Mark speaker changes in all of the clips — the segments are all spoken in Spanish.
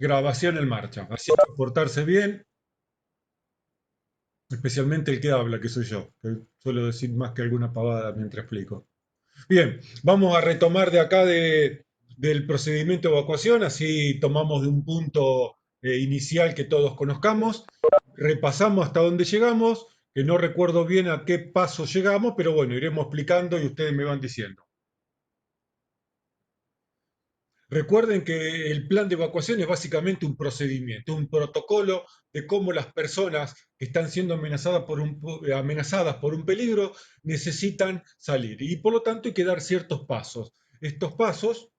Speaker 1: Grabación en marcha. Así que portarse bien, especialmente el que habla, que soy yo, que suelo decir más que alguna pavada mientras explico. Bien, vamos a retomar de acá del procedimiento de evacuación, así tomamos de un punto inicial que todos conozcamos, repasamos hasta dónde llegamos, que no recuerdo bien a qué paso llegamos, pero bueno, iremos explicando y ustedes me van diciendo. Recuerden que el plan de evacuación es básicamente un procedimiento, un protocolo de cómo las personas que están siendo amenazadas por un peligro necesitan salir. Y por lo tanto hay que dar ciertos pasos. Estos pasos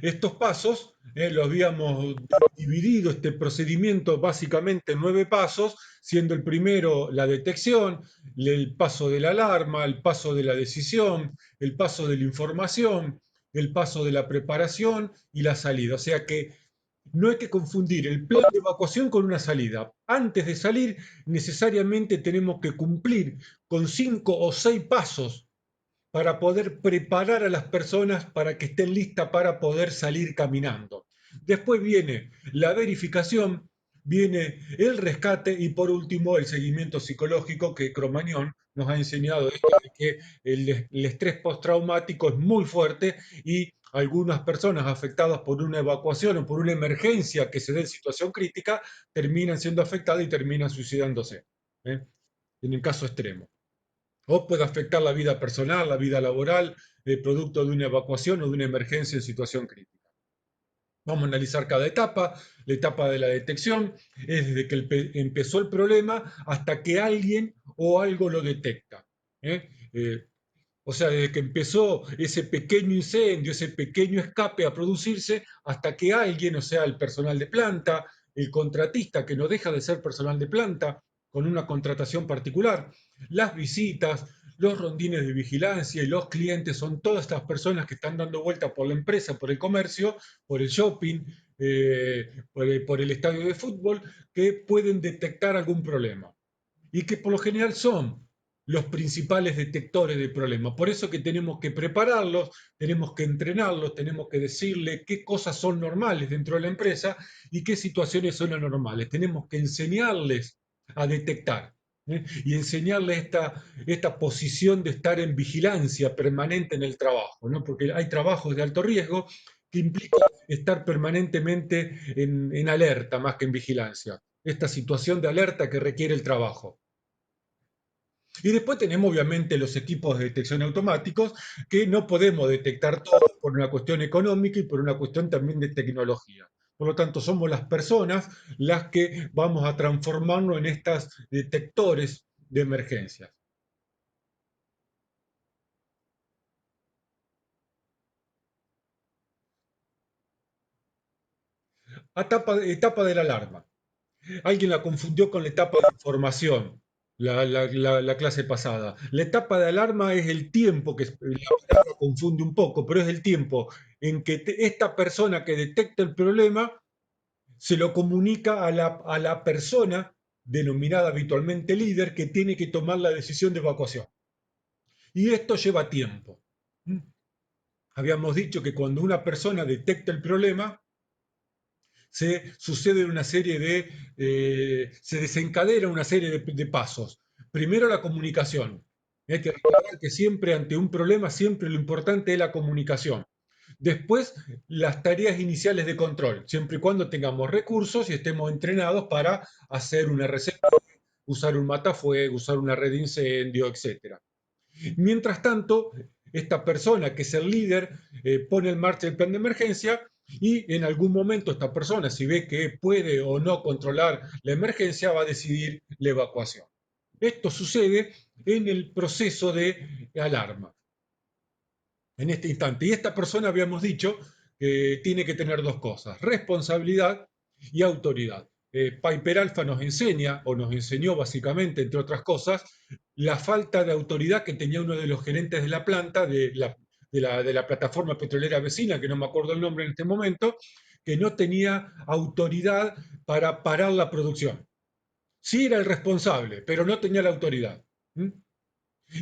Speaker 1: Estos pasos los habíamos dividido este procedimiento básicamente en 9 pasos, siendo el primero la detección, el paso de la alarma, el paso de la decisión, el paso de la información, el paso de la preparación y la salida. O sea que no hay que confundir el plan de evacuación con una salida. Antes de salir, necesariamente tenemos que cumplir con 5 o 6 pasos para poder preparar a las personas para que estén listas para poder salir caminando. Después viene la verificación, viene el rescate y por último el seguimiento psicológico que Cromañón nos ha enseñado esto de que el estrés postraumático es muy fuerte y algunas personas afectadas por una evacuación o por una emergencia que se dé en situación crítica terminan siendo afectadas y terminan suicidándose, ¿eh? En el caso extremo. O puede afectar la vida personal, la vida laboral, producto de una evacuación o de una emergencia en situación crítica. Vamos a analizar cada etapa. La etapa de la detección es desde que empezó el problema hasta que alguien o algo lo detecta. ¿eh? O sea, desde que empezó ese pequeño incendio, ese pequeño escape a producirse, hasta que alguien, o sea, el personal de planta, el contratista que no deja de ser personal de planta, con una contratación particular, las visitas, los rondines de vigilancia y los clientes son todas estas personas que están dando vuelta por la empresa, por el comercio, por el shopping, por el estadio de fútbol, que pueden detectar algún problema y que por lo general son los principales detectores de problemas. Por eso que tenemos que prepararlos, tenemos que entrenarlos, tenemos que decirle qué cosas son normales dentro de la empresa y qué situaciones son anormales. Tenemos que enseñarles a detectar. Y enseñarles esta posición de estar en vigilancia permanente en el trabajo, ¿no? Porque hay trabajos de alto riesgo que implican estar permanentemente en alerta más que en vigilancia. Esta situación de alerta que requiere el trabajo. Y después tenemos obviamente los equipos de detección automáticos que no podemos detectar todo por una cuestión económica y por una cuestión también de tecnología. Por lo tanto, somos las personas las que vamos a transformarnos en estos detectores de emergencias. Etapa de la alarma. Alguien la confundió con la etapa de información, la clase pasada. La etapa de alarma es el tiempo, que la palabra confunde un poco, pero es el tiempo en que esta persona que detecta el problema se lo comunica a la persona denominada habitualmente líder que tiene que tomar la decisión de evacuación. Y esto lleva tiempo. ¿Mm? Habíamos dicho que cuando una persona detecta el problema, sucede una serie se desencadena una serie de pasos. Primero la comunicación. Hay que recordar que siempre ante un problema, siempre lo importante es la comunicación. Después, las tareas iniciales de control, siempre y cuando tengamos recursos y estemos entrenados para hacer una receta, usar un matafuego, usar una red de incendio, etcétera. Mientras tanto, esta persona que es el líder pone en marcha el plan de emergencia y en algún momento esta persona, si ve que puede o no controlar la emergencia, va a decidir la evacuación. Esto sucede en el proceso de alarma, en este instante. Y esta persona habíamos dicho que tiene que tener dos cosas, responsabilidad y autoridad. Piper Alpha nos enseña, o nos enseñó básicamente, entre otras cosas, la falta de autoridad que tenía uno de los gerentes de la planta, de la plataforma petrolera vecina, que no me acuerdo el nombre en este momento, que no tenía autoridad para parar la producción. Sí era el responsable, pero no tenía la autoridad. ¿Mm?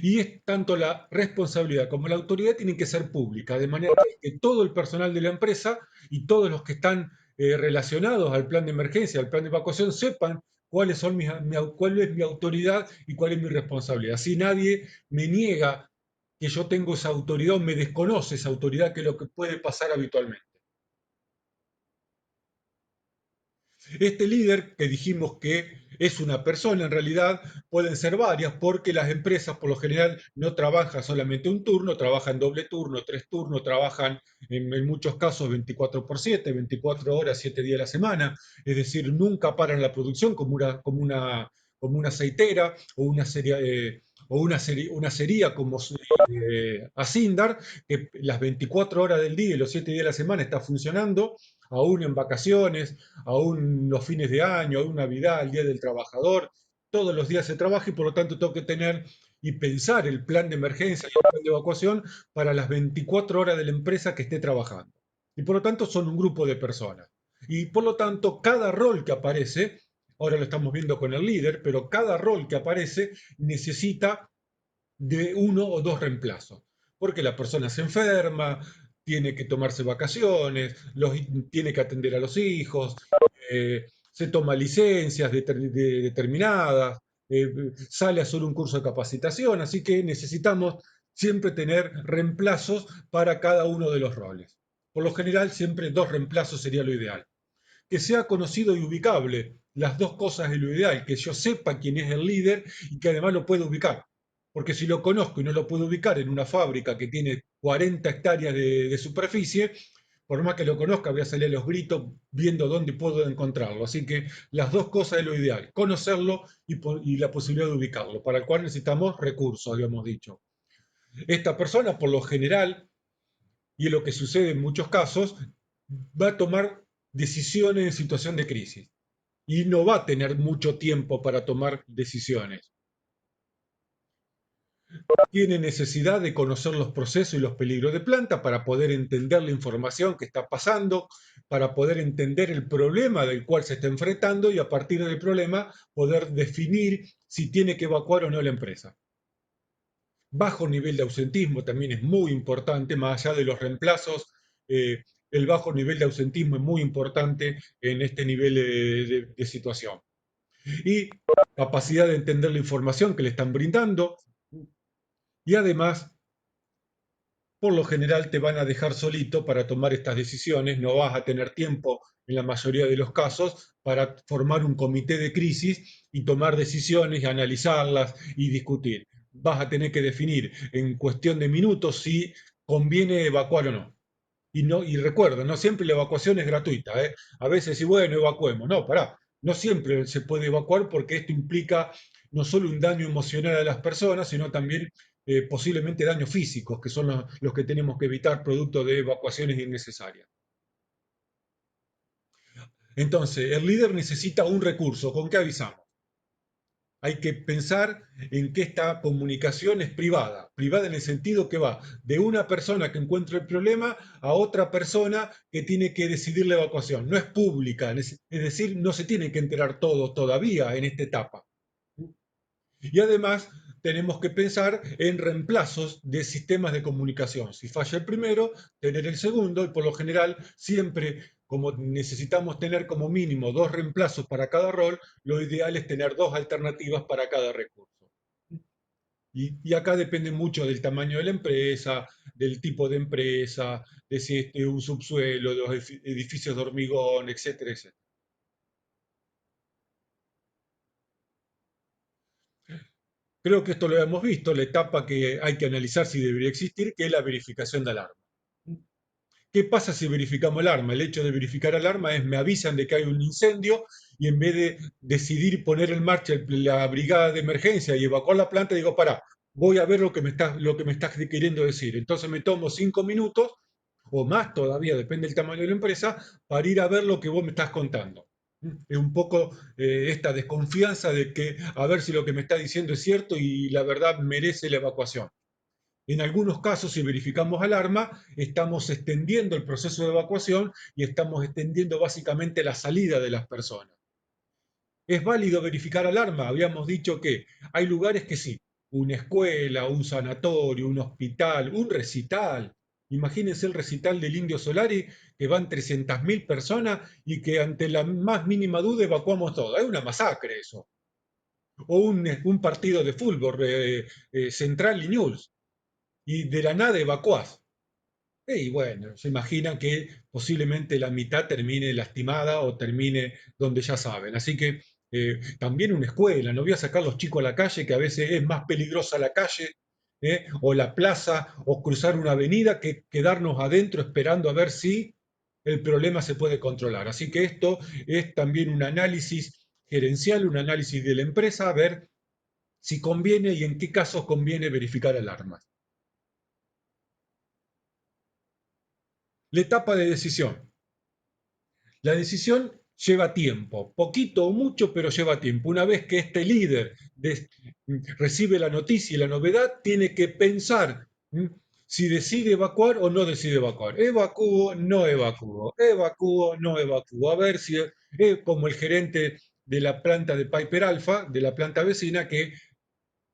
Speaker 1: Y es tanto la responsabilidad como la autoridad tienen que ser públicas, de manera que todo el personal de la empresa y todos los que están relacionados al plan de emergencia, al plan de evacuación, sepan cuál es mi autoridad y cuál es mi responsabilidad. Si nadie me niega que yo tengo esa autoridad o me desconoce esa autoridad, que es lo que puede pasar habitualmente. Este líder, que dijimos que es una persona, en realidad pueden ser varias, porque las empresas por lo general no trabajan solamente un turno, trabajan doble turno, tres turnos, trabajan en muchos casos 24/7, 24 horas, 7 días a la semana, es decir, nunca paran la producción como una aceitera o una cería como Asindar, que las 24 horas del día y los 7 días de la semana está funcionando, aún en vacaciones, aún los fines de año, aún Navidad, el Día del Trabajador, todos los días se trabaja y por lo tanto tengo que tener y pensar el plan de emergencia y el plan de evacuación para las 24 horas de la empresa que esté trabajando. Y por lo tanto son un grupo de personas. Y por lo tanto cada rol que aparece, ahora lo estamos viendo con el líder, pero cada rol que aparece necesita de uno o dos reemplazos, porque la persona se enferma, tiene que tomarse vacaciones, tiene que atender a los hijos, se toma licencias determinadas, sale a hacer un curso de capacitación, así que necesitamos siempre tener reemplazos para cada uno de los roles. Por lo general, siempre dos reemplazos sería lo ideal. Que sea conocido y ubicable, las dos cosas es lo ideal, que yo sepa quién es el líder y que además lo pueda ubicar. Porque si lo conozco y no lo puedo ubicar en una fábrica que tiene 40 hectáreas de superficie, por más que lo conozca, voy a salir a los gritos viendo dónde puedo encontrarlo. Así que las dos cosas es lo ideal, conocerlo y la posibilidad de ubicarlo, para el cual necesitamos recursos, habíamos dicho. Esta persona, por lo general, y es lo que sucede en muchos casos, va a tomar decisiones en situación de crisis y no va a tener mucho tiempo para tomar decisiones. Tiene necesidad de conocer los procesos y los peligros de planta para poder entender la información que está pasando, para poder entender el problema del cual se está enfrentando y a partir del problema poder definir si tiene que evacuar o no la empresa. Bajo nivel de ausentismo también es muy importante, más allá de los reemplazos, el bajo nivel de ausentismo es muy importante en este nivel de situación. Y capacidad de entender la información que le están brindando y además, por lo general, te van a dejar solito para tomar estas decisiones, no vas a tener tiempo en la mayoría de los casos para formar un comité de crisis y tomar decisiones y analizarlas y discutir. Vas a tener que definir en cuestión de minutos si conviene evacuar o no. Y recuerda, no siempre la evacuación es gratuita, ¿eh? A veces sí, bueno, evacuemos. No, pará, no siempre se puede evacuar porque esto implica no solo un daño emocional a las personas, sino también posiblemente daños físicos, que son los que tenemos que evitar producto de evacuaciones innecesarias. Entonces, el líder necesita un recurso. ¿Con qué avisamos? Hay que pensar en que esta comunicación es privada, privada en el sentido que va de una persona que encuentra el problema a otra persona que tiene que decidir la evacuación. No es pública, es decir, no se tiene que enterar todo todavía en esta etapa. Y además tenemos que pensar en reemplazos de sistemas de comunicación. Si falla el primero, tener el segundo y por lo general siempre, como necesitamos tener como mínimo dos reemplazos para cada rol, lo ideal es tener dos alternativas para cada recurso. Y acá depende mucho del tamaño de la empresa, del tipo de empresa, de si es un subsuelo, de los edificios de hormigón, etcétera, etcétera. Creo que esto lo hemos visto, la etapa que hay que analizar si debería existir, que es la verificación de alarma. ¿Qué pasa si verificamos el arma? El hecho de verificar el arma es me avisan de que hay un incendio y en vez de decidir poner en marcha la brigada de emergencia y evacuar la planta, digo, pará, voy a ver lo que me estás queriendo decir. Entonces me tomo 5 minutos o más todavía, depende del tamaño de la empresa, para ir a ver lo que vos me estás contando. Es un poco esta desconfianza de que a ver si lo que me está diciendo es cierto y la verdad merece la evacuación. En algunos casos, si verificamos alarma, estamos extendiendo el proceso de evacuación y estamos extendiendo básicamente la salida de las personas. ¿Es válido verificar alarma? Habíamos dicho que hay lugares que sí. una escuela, un sanatorio, un hospital, un recital. Imagínense el recital del Indio Solari, que van 300.000 personas y que ante la más mínima duda evacuamos todo. Es una masacre eso. O un partido de fútbol, Central y News, y de la nada evacuás. Y bueno, se imaginan que posiblemente la mitad termine lastimada o termine donde ya saben. Así que también una escuela, no voy a sacar a los chicos a la calle, que a veces es más peligrosa la calle, o la plaza, o cruzar una avenida, que quedarnos adentro esperando a ver si el problema se puede controlar. Así que esto es también un análisis gerencial, un análisis de la empresa, a ver si conviene y en qué casos conviene verificar alarmas. La etapa de decisión. La decisión lleva tiempo, poquito o mucho, pero lleva tiempo. Una vez que este líder recibe la noticia y la novedad, tiene que pensar si decide evacuar o no decide evacuar. Evacúo, no evacúo, evacúo, no evacúo. A ver si es como el gerente de la planta de Piper Alpha, de la planta vecina, que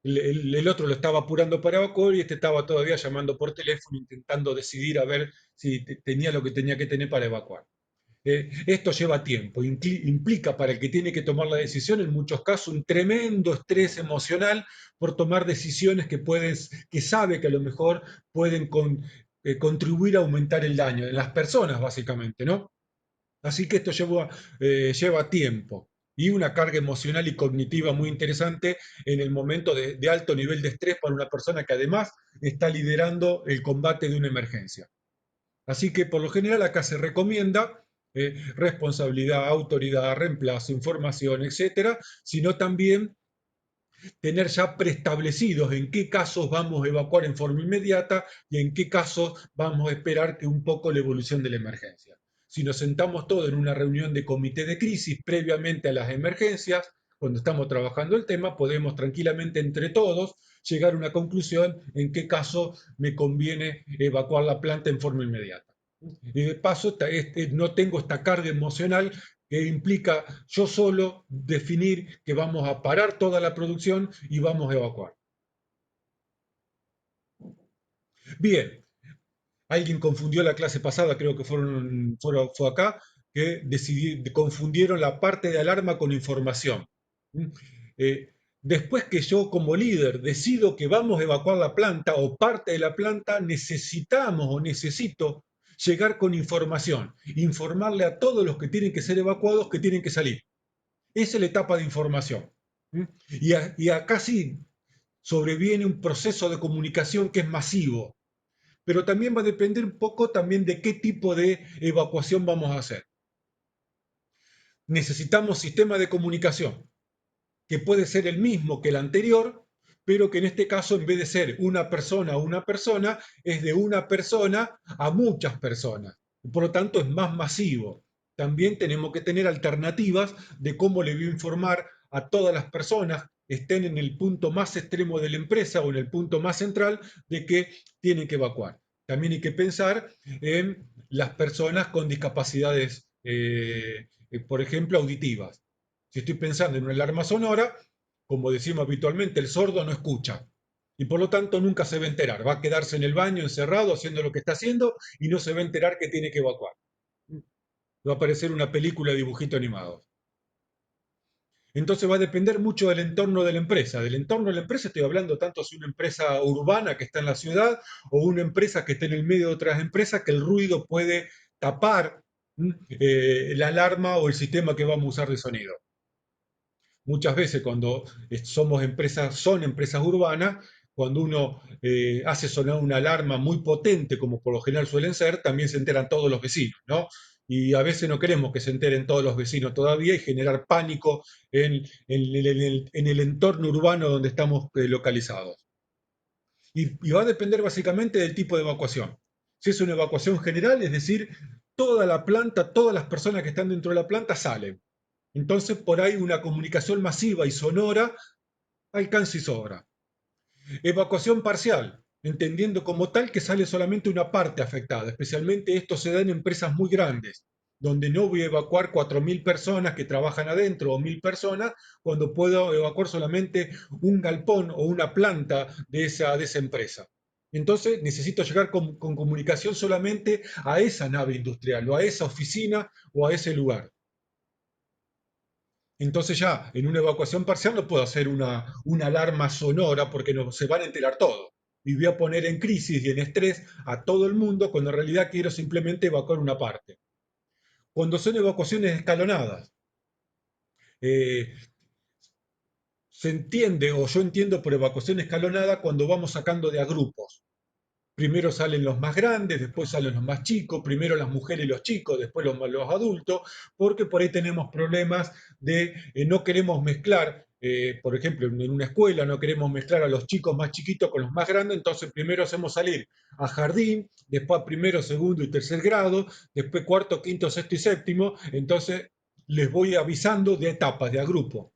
Speaker 1: el otro lo estaba apurando para evacuar y este estaba todavía llamando por teléfono intentando decidir a ver si tenía lo que tenía que tener para evacuar. Esto lleva tiempo, implica para el que tiene que tomar la decisión en muchos casos un tremendo estrés emocional por tomar decisiones que sabe que a lo mejor pueden contribuir a aumentar el daño de las personas, básicamente, ¿no? Así que esto lleva tiempo y una carga emocional y cognitiva muy interesante en el momento de alto nivel de estrés para una persona que además está liderando el combate de una emergencia. Así que por lo general acá se recomienda responsabilidad, autoridad, reemplazo, información, etcétera, sino también tener ya preestablecidos en qué casos vamos a evacuar en forma inmediata y en qué casos vamos a esperar que un poco la evolución de la emergencia. Si nos sentamos todos en una reunión de comité de crisis previamente a las emergencias, cuando estamos trabajando el tema, podemos tranquilamente entre todos llegar a una conclusión en qué caso me conviene evacuar la planta en forma inmediata. Y de paso, no tengo esta carga emocional que implica yo solo definir que vamos a parar toda la producción y vamos a evacuar. Bien, alguien confundió la clase pasada, creo que fue acá, que confundieron la parte de alarma con información. ¿Mm? Eh, Después que yo como líder decido que vamos a evacuar la planta o parte de la planta, necesitamos o necesito llegar con información, informarle a todos los que tienen que ser evacuados que tienen que salir. Esa es la etapa de información. ¿Mm? Y acá sí sobreviene un proceso de comunicación que es masivo, pero también va a depender un poco también de qué tipo de evacuación vamos a hacer. Necesitamos sistema de comunicación que puede ser el mismo que el anterior, pero que en este caso en vez de ser una persona a una persona, es de una persona a muchas personas. Por lo tanto, es más masivo. También tenemos que tener alternativas de cómo le voy a informar a todas las personas, estén en el punto más extremo de la empresa o en el punto más central, de que tienen que evacuar. También hay que pensar en las personas con discapacidades, por ejemplo, auditivas. Si estoy pensando en una alarma sonora, como decimos habitualmente, el sordo no escucha y por lo tanto nunca se va a enterar. Va a quedarse en el baño encerrado haciendo lo que está haciendo y no se va a enterar que tiene que evacuar. Va a aparecer una película de dibujito animado. Entonces va a depender mucho del entorno de la empresa. Del entorno de la empresa estoy hablando tanto si una empresa urbana que está en la ciudad o una empresa que está en el medio de otras empresas que el ruido puede tapar la alarma o el sistema que vamos a usar de sonido. Muchas veces cuando son empresas urbanas, cuando uno hace sonar una alarma muy potente, como por lo general suelen ser, también se enteran todos los vecinos, ¿no? Y a veces no queremos que se enteren todos los vecinos todavía y generar pánico en el entorno urbano donde estamos localizados. Y va a depender básicamente del tipo de evacuación. Si es una evacuación general, es decir, toda la planta, todas las personas que están dentro de la planta salen. Entonces, por ahí una comunicación masiva y sonora alcanza y sobra. Evacuación parcial, entendiendo como tal que sale solamente una parte afectada. Especialmente esto se da en empresas muy grandes, donde no voy a evacuar 4.000 personas que trabajan adentro o 1.000 personas, cuando puedo evacuar solamente un galpón o una planta de esa empresa. Entonces necesito llegar con comunicación solamente a esa nave industrial o a esa oficina o a ese lugar. Entonces ya en una evacuación parcial no puedo hacer una alarma sonora porque no, se van a enterar todos. Y voy a poner en crisis y en estrés a todo el mundo cuando en realidad quiero simplemente evacuar una parte. Cuando son evacuaciones escalonadas, eh, se entiende o yo entiendo por evacuación escalonada cuando vamos sacando de a grupos. Primero salen los más grandes, después salen los más chicos, primero las mujeres y los chicos, después los adultos, porque por ahí tenemos problemas de no queremos mezclar, por ejemplo, en una escuela no queremos mezclar a los chicos más chiquitos con los más grandes, entonces primero hacemos salir a jardín, después a primero, segundo y tercer grado, después cuarto, quinto, sexto y séptimo, entonces les voy avisando de etapas, de a grupo.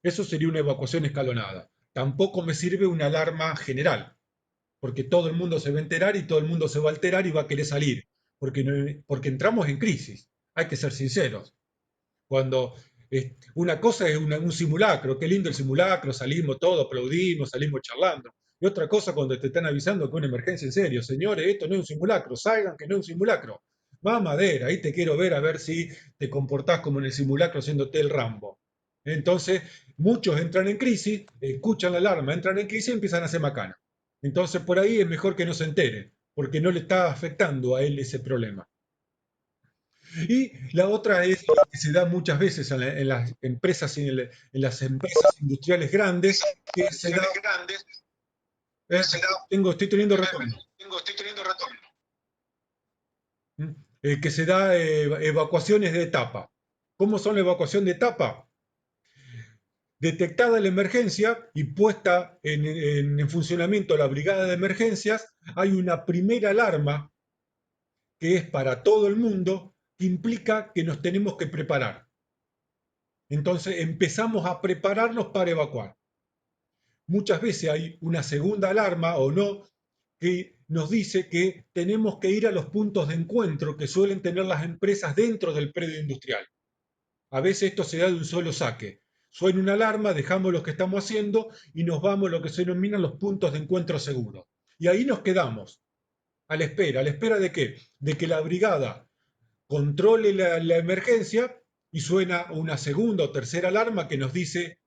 Speaker 1: Eso sería una evacuación escalonada. Tampoco me sirve una alarma general porque todo el mundo se va a enterar y todo el mundo se va a alterar y va a querer salir, porque, porque entramos en crisis, hay que ser sinceros. Cuando una cosa es un simulacro, qué lindo el simulacro, salimos todos, aplaudimos, salimos charlando. Y otra cosa cuando te están avisando que una emergencia en serio, señores, esto no es un simulacro, salgan que no es un simulacro. Mamadera, ahí te quiero ver a ver si te comportás como en el simulacro haciéndote el Rambo. Entonces, muchos entran en crisis, escuchan la alarma, entran en crisis y empiezan a hacer macana. Entonces, por ahí es mejor que no se entere, porque no le está afectando a él ese problema. Y la otra es que se da muchas veces en las empresas, en las empresas industriales grandes, que se da, eh, estoy teniendo retorno, que se da evacuaciones de etapa. ¿Cómo son la evacuación de etapa? Detectada la emergencia y puesta en funcionamiento la brigada de emergencias, hay una primera alarma que es para todo el mundo, que implica que nos tenemos que preparar. Entonces empezamos a prepararnos para evacuar. Muchas veces hay una segunda alarma o no que nos dice que tenemos que ir a los puntos de encuentro que suelen tener las empresas dentro del predio industrial. A veces esto se da de un solo saque. Suena una alarma, dejamos lo que estamos haciendo y nos vamos a lo que se denominan los puntos de encuentro seguros. Y ahí nos quedamos, a la espera de qué? De que la brigada controle la emergencia y suena una segunda o tercera alarma que nos dice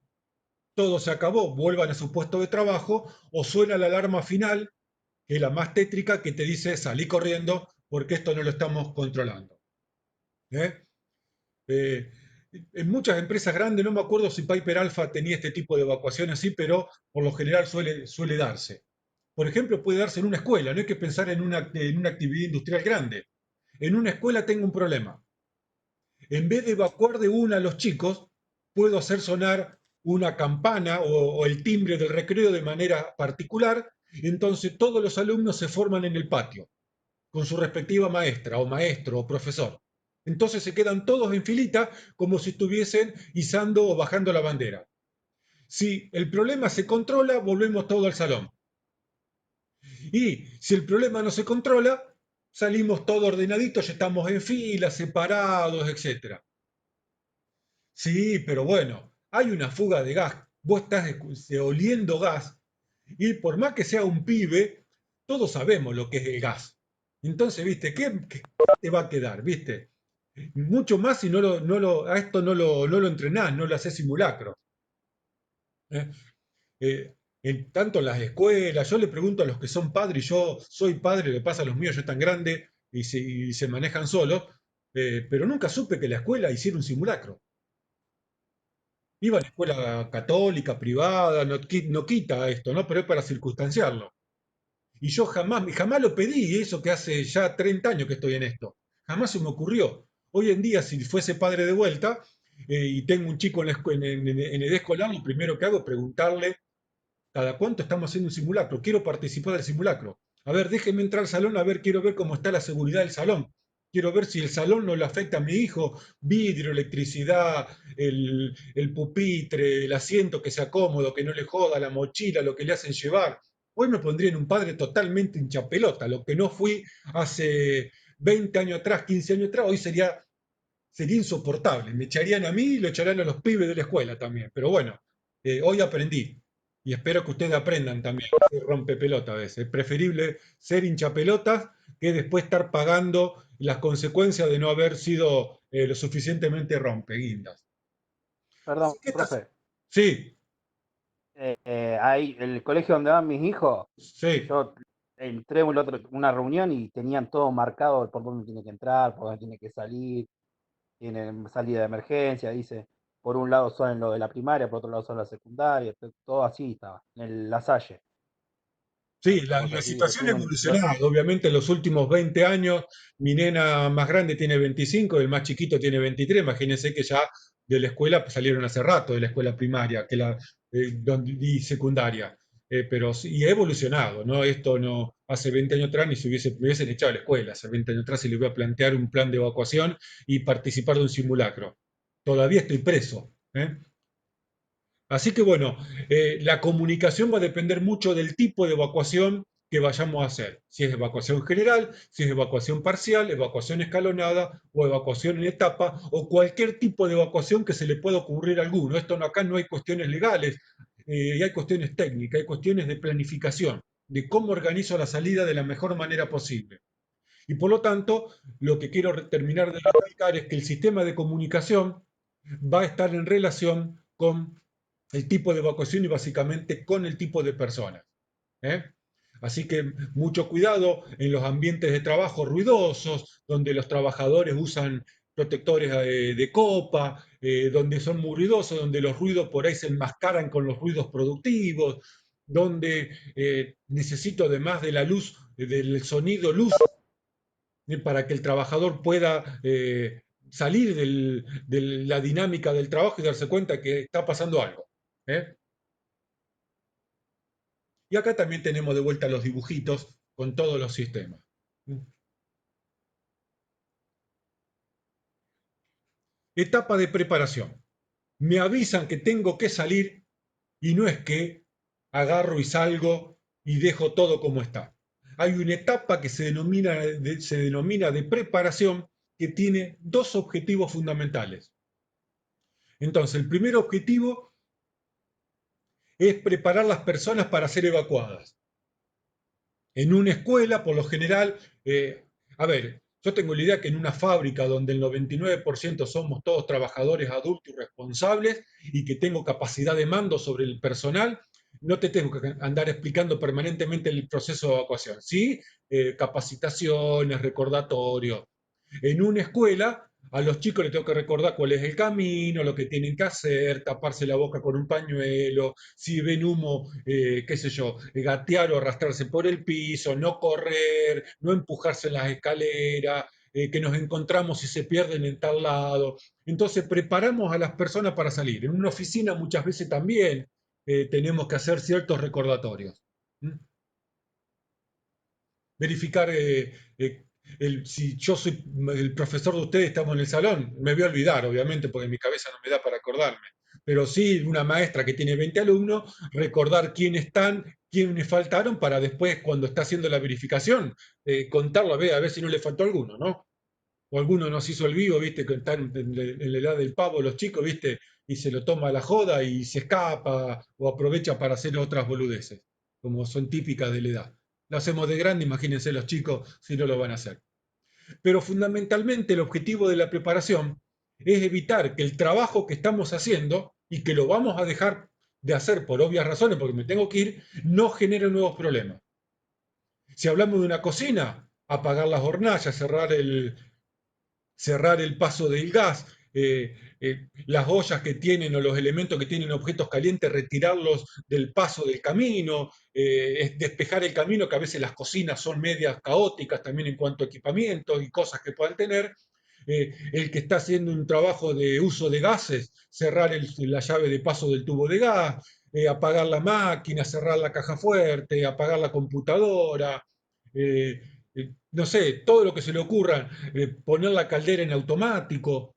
Speaker 1: todo se acabó, vuelvan a su puesto de trabajo, o suena la alarma final, que es la más tétrica, que te dice salí corriendo porque esto no lo estamos controlando. ¿Eh? Eh, en muchas empresas grandes, no me acuerdo si Piper Alpha tenía este tipo de evacuación así, pero por lo general suele darse. Por ejemplo, puede darse en una escuela, no hay que pensar en una actividad industrial grande. En una escuela tengo un problema. En vez de evacuar de una a los chicos, puedo hacer sonar una campana o el timbre del recreo de manera particular, entonces todos los alumnos se forman en el patio, con su respectiva maestra o maestro o profesor. Entonces se quedan todos en filita como si estuviesen izando o bajando la bandera. Si el problema se controla, volvemos todo al salón. Y si el problema no se controla, salimos todos ordenaditos, ya estamos en fila, separados, etc. Sí, pero bueno, hay una fuga de gas. Vos estás oliendo gas y por más que sea un pibe, todos sabemos lo que es el gas. Entonces, ¿viste? ¿Qué te va a quedar? ¿Viste? Mucho más si a esto no lo entrenás, no lo haces simulacro. ¿Eh? Tanto en las escuelas, yo le pregunto a los que son padres, y yo soy padre, le pasa a los míos, yo tan grande y se manejan solos, pero nunca supe que la escuela hiciera un simulacro. Iba a la escuela católica, privada, no quita esto, ¿no? Pero es para circunstanciarlo. Y yo jamás lo pedí, eso que hace ya 30 años que estoy en esto. Jamás se me ocurrió. Hoy en día, si fuese padre de vuelta y tengo un chico en edad escolar, lo primero que hago es preguntarle cada cuánto estamos haciendo un simulacro. Quiero participar del simulacro. A ver, déjeme entrar al salón, a ver, quiero ver cómo está la seguridad del salón. Quiero ver si el salón no le afecta a mi hijo. Vidrio, electricidad, el pupitre, el asiento que sea cómodo, que no le joda, la mochila, lo que le hacen llevar. Hoy me pondría en un padre totalmente hinchapelota, lo que no fui hace 20 años atrás, 15 años atrás, hoy sería sería insoportable. Me echarían a mí y lo echarían a los pibes de la escuela también. Pero bueno, hoy aprendí y espero que ustedes aprendan también a ser rompepelota a veces. Es preferible ser hinchapelotas que después estar pagando las consecuencias de no haber sido lo suficientemente rompeguindas. Así
Speaker 2: Perdón,
Speaker 1: que estas...
Speaker 2: profe.
Speaker 1: Sí,
Speaker 2: Ahí, el colegio donde van mis hijos,
Speaker 1: sí.
Speaker 2: yo entré en una reunión y tenían todo marcado por dónde tiene que entrar, por dónde tiene que salir, tienen salida de emergencia, dice, por un lado son lo de la primaria, por otro lado son la secundaria, todo así estaba, en La Salle,
Speaker 1: Sí,
Speaker 2: una cosa
Speaker 1: la
Speaker 2: así, lo
Speaker 1: situación ha
Speaker 2: tienen,
Speaker 1: evolucionado. Obviamente en los últimos 20 años, mi nena más grande tiene 25, el más chiquito tiene 23. Imagínense que ya de la escuela pues, salieron hace rato, de la escuela primaria y secundaria. Pero sí, y ha evolucionado, ¿no? Esto no, hace 20 años atrás ni se me hubiesen echado a la escuela. Hace 20 años atrás se le iba a plantear un plan de evacuación y participar de un simulacro. Todavía estoy preso, ¿eh? Así que bueno, la comunicación va a depender mucho del tipo de evacuación que vayamos a hacer. Si es evacuación general, si es evacuación parcial, evacuación escalonada o evacuación en etapa o cualquier tipo de evacuación que se le pueda ocurrir a alguno. Acá no hay cuestiones legales, y hay cuestiones técnicas, hay cuestiones de planificación, de cómo organizo la salida de la mejor manera posible. Y por lo tanto, lo que quiero terminar de recalcar es que el sistema de comunicación va a estar en relación con el tipo de evacuación y básicamente con el tipo de personas, ¿eh? Así que mucho cuidado en los ambientes de trabajo ruidosos, donde los trabajadores usan protectores de copa, donde son muy ruidosos, donde los ruidos por ahí se enmascaran con los ruidos productivos, donde necesito además de la luz, del sonido, luz, para que el trabajador pueda salir de la dinámica del trabajo y darse cuenta que está pasando algo, ¿eh? Y acá también tenemos de vuelta los dibujitos con todos los sistemas. Etapa de preparación. Me avisan que tengo que salir y no es que agarro y salgo y dejo todo como está. Hay una etapa que se denomina de preparación que tiene dos objetivos fundamentales. Entonces, el primer objetivo es preparar las personas para ser evacuadas. En una escuela, por lo general, a ver, yo tengo la idea que en una fábrica donde el 99% somos todos trabajadores adultos y responsables y que tengo capacidad de mando sobre el personal, no te tengo que andar explicando permanentemente el proceso de evacuación. Sí, capacitaciones, recordatorios. En una escuela, a los chicos les tengo que recordar cuál es el camino, lo que tienen que hacer, taparse la boca con un pañuelo, si ven humo, qué sé yo, gatear o arrastrarse por el piso, no correr, no empujarse en las escaleras, que nos encontramos si se pierden en tal lado. Entonces preparamos a las personas para salir. En una oficina muchas veces también tenemos que hacer ciertos recordatorios. ¿Mm? Verificar si yo soy el profesor de ustedes, estamos en el salón, me voy a olvidar, obviamente, porque mi cabeza no me da para acordarme. Pero sí, una maestra que tiene 20 alumnos, recordar quiénes están, quiénes faltaron, para después, cuando está haciendo la verificación, contarlo a ver si no le faltó alguno, ¿no? O alguno nos hizo el vivo, ¿viste? Que están en la edad del pavo los chicos, ¿viste? Y se lo toma a la joda y se escapa o aprovecha para hacer otras boludeces, como son típicas de la edad. Lo hacemos de grande, imagínense los chicos si no lo van a hacer. Pero fundamentalmente el objetivo de la preparación es evitar que el trabajo que estamos haciendo y que lo vamos a dejar de hacer por obvias razones, porque me tengo que ir, no genere nuevos problemas. Si hablamos de una cocina, apagar las hornallas, cerrar el paso del gas, las ollas que tienen o los elementos que tienen objetos calientes, retirarlos del paso del camino, despejar el camino, que a veces las cocinas son medias caóticas también en cuanto a equipamiento y cosas que puedan tener. El que está haciendo un trabajo de uso de gases, cerrar la llave de paso del tubo de gas, apagar la máquina, cerrar la caja fuerte, apagar la computadora, eh, no sé, todo lo que se le ocurra, poner la caldera en automático.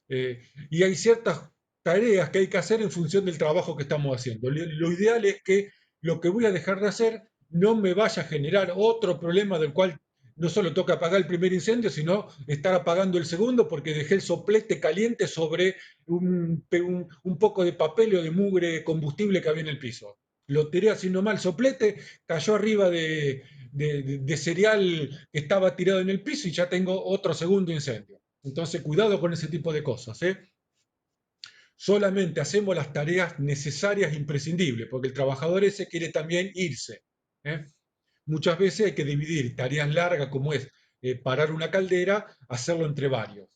Speaker 1: Y hay ciertas tareas que hay que hacer en función del trabajo que estamos haciendo. Lo ideal es que lo que voy a dejar de hacer no me vaya a generar otro problema del cual no solo toca apagar el primer incendio, sino estar apagando el segundo porque dejé el soplete caliente sobre un poco de papel o de mugre combustible que había en el piso. Lo tiré así nomás el soplete, cayó arriba de cereal que estaba tirado en el piso y ya tengo otro segundo incendio. Entonces, cuidado con ese tipo de cosas, ¿eh? Solamente hacemos las tareas necesarias e imprescindibles, porque el trabajador ese quiere también irse, ¿eh? Muchas veces hay que dividir tareas largas como es parar una caldera, hacerlo entre varios.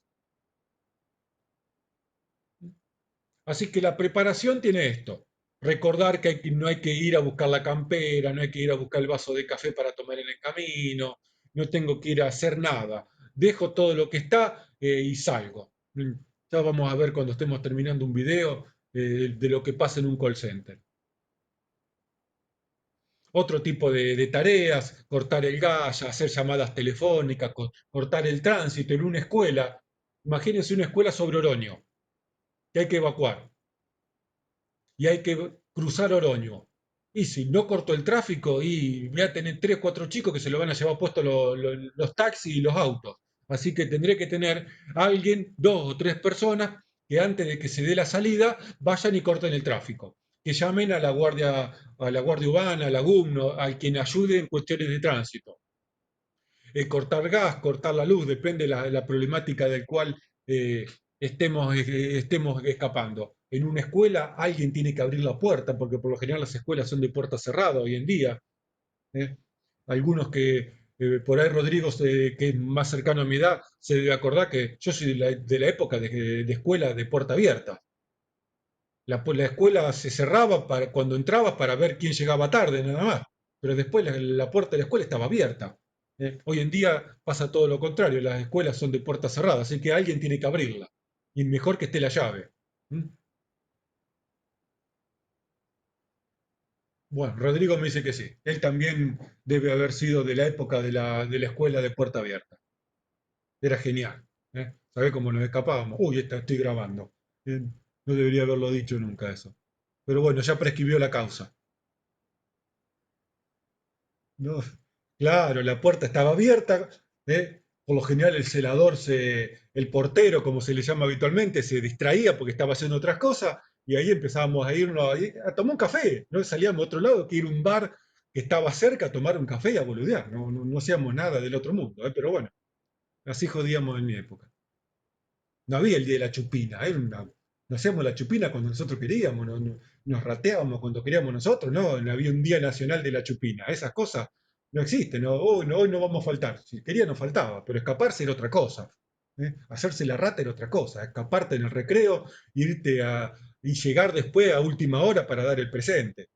Speaker 1: Así que la preparación tiene esto. Recordar que no hay que ir a buscar la campera, no hay que ir a buscar el vaso de café para tomar en el camino, no tengo que ir a hacer nada. Dejo todo lo que está y salgo. Ya vamos a ver cuando estemos terminando un video de lo que pasa en un call center. Otro tipo de tareas, cortar el gas, hacer llamadas telefónicas, cortar el tránsito en una escuela. Imagínense una escuela sobre Oroño, que hay que evacuar y hay que cruzar Oroño. Y si no corto el tráfico, y voy a tener tres, cuatro chicos que se lo van a llevar puestos los taxis y los autos. Así que tendré que tener a alguien, dos o tres personas, que antes de que se dé la salida, vayan y corten el tráfico. Que llamen a la guardia urbana, al GUM, al quien ayude en cuestiones de tránsito. Cortar gas, cortar la luz, depende de la problemática del cual estemos escapando. En una escuela alguien tiene que abrir la puerta, porque por lo general las escuelas son de puerta cerrada hoy en día. ¿Eh? Algunos que, por ahí Rodrigo, que es más cercano a mi edad, se debe acordar que yo soy de la época de escuela de puerta abierta. La escuela se cerraba cuando entrabas para ver quién llegaba tarde, nada más. Pero después la puerta de la escuela estaba abierta. Hoy en día pasa todo lo contrario, las escuelas son de puerta cerrada, así que alguien tiene que abrirla. Y mejor que esté la llave. ¿Mm? Bueno, Rodrigo me dice que sí. Él también debe haber sido de la época de la escuela de puerta abierta. Era genial. ¿Sabés cómo nos escapábamos? Uy, estoy grabando. Eh, no debería haberlo dicho nunca eso. Pero bueno, ya prescribió la causa. No, claro, la puerta estaba abierta, ¿eh? Por lo general el portero, como se le llama habitualmente, se distraía porque estaba haciendo otras cosas y ahí empezábamos a irnos a tomar un café, no salíamos a otro lado que ir a un bar que estaba cerca a tomar un café y a boludear, no hacíamos nada del otro mundo, pero bueno, así jodíamos en mi época. No había el día de la chupina, no hacíamos la chupina cuando nosotros queríamos, nos rateábamos cuando queríamos nosotros, no había un día nacional de la chupina, esas cosas no existen, no, hoy no vamos a faltar, si quería no faltaba, pero escaparse era otra cosa, hacerse la rata era otra cosa, escaparte en el recreo, y llegar después a última hora para dar el presente.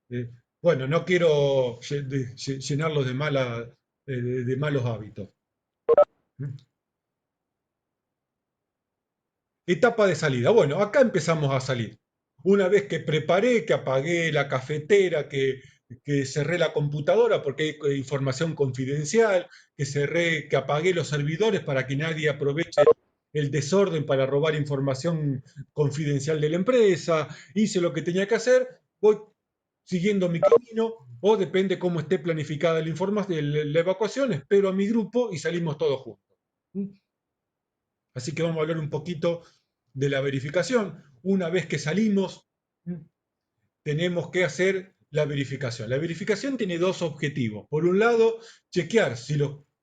Speaker 1: ¿Eh? Bueno, no quiero llenarlos de malos hábitos. ¿Eh? Etapa de salida. Bueno, acá empezamos a salir. Una vez que preparé, que apagué la cafetera, que cerré la computadora porque hay información confidencial, que apagué los servidores para que nadie aproveche el desorden para robar información confidencial de la empresa, hice lo que tenía que hacer, voy siguiendo mi camino, o depende cómo esté planificada la evacuación, espero a mi grupo y salimos todos juntos. Así que vamos a hablar un poquito de la verificación. Una vez que salimos, tenemos que hacer la verificación. La verificación tiene dos objetivos. Por un lado, chequear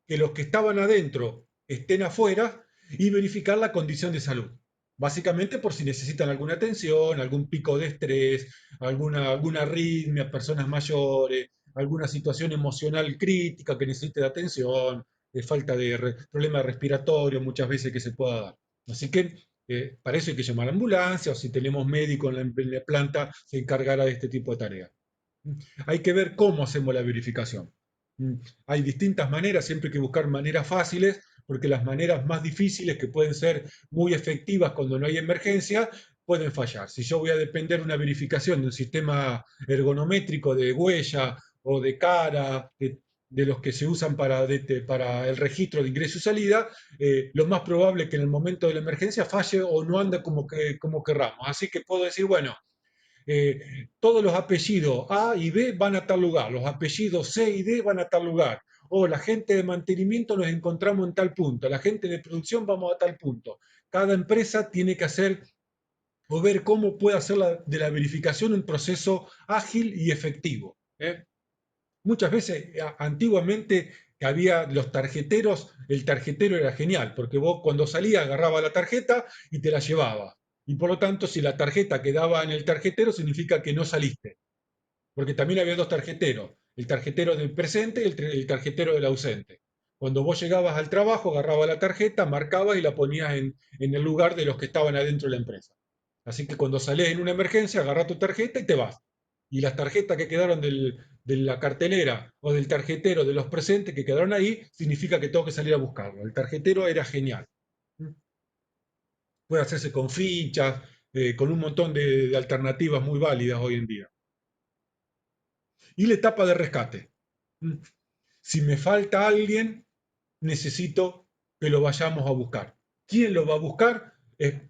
Speaker 1: que los que estaban adentro estén afuera y verificar la condición de salud. Básicamente por si necesitan alguna atención, algún pico de estrés, alguna arritmia, personas mayores, alguna situación emocional crítica que necesite de atención, falta de problema respiratorio muchas veces que se pueda dar. Así que para eso hay que llamar a la ambulancia o si tenemos médico en la planta, se encargará de este tipo de tareas. Hay que ver cómo hacemos la verificación. Hay distintas maneras, siempre hay que buscar maneras fáciles, porque las maneras más difíciles, que pueden ser muy efectivas cuando no hay emergencia, pueden fallar. Si yo voy a depender de una verificación de un sistema ergonométrico de huella o de cara, de los que se usan para el registro de ingreso y salida, lo más probable es que en el momento de la emergencia falle o no ande como querramos. Así que puedo decir, bueno, todos los apellidos A y B van a tal lugar, los apellidos C y D van a tal lugar, o la gente de mantenimiento nos encontramos en tal punto, la gente de producción vamos a tal punto. Cada empresa tiene que hacer o ver cómo puede hacer de la verificación un proceso ágil y efectivo. ¿Eh? Muchas veces, antiguamente, que había los tarjeteros, el tarjetero era genial, porque vos cuando salías agarraba la tarjeta y te la llevaba. Y por lo tanto, si la tarjeta quedaba en el tarjetero, significa que no saliste. Porque también había dos tarjeteros, el tarjetero del presente y el tarjetero del ausente. Cuando vos llegabas al trabajo, agarrabas la tarjeta, marcabas y la ponías en el lugar de los que estaban adentro de la empresa. Así que cuando salés en una emergencia, agarrás tu tarjeta y te vas. Y las tarjetas que quedaron de la cartelera o del tarjetero de los presentes que quedaron ahí, significa que tengo que salir a buscarlo. El tarjetero era genial. Puede hacerse con fichas, con un montón de alternativas muy válidas hoy en día. Y la etapa de rescate. Si me falta alguien, necesito que lo vayamos a buscar. ¿Quién lo va a buscar?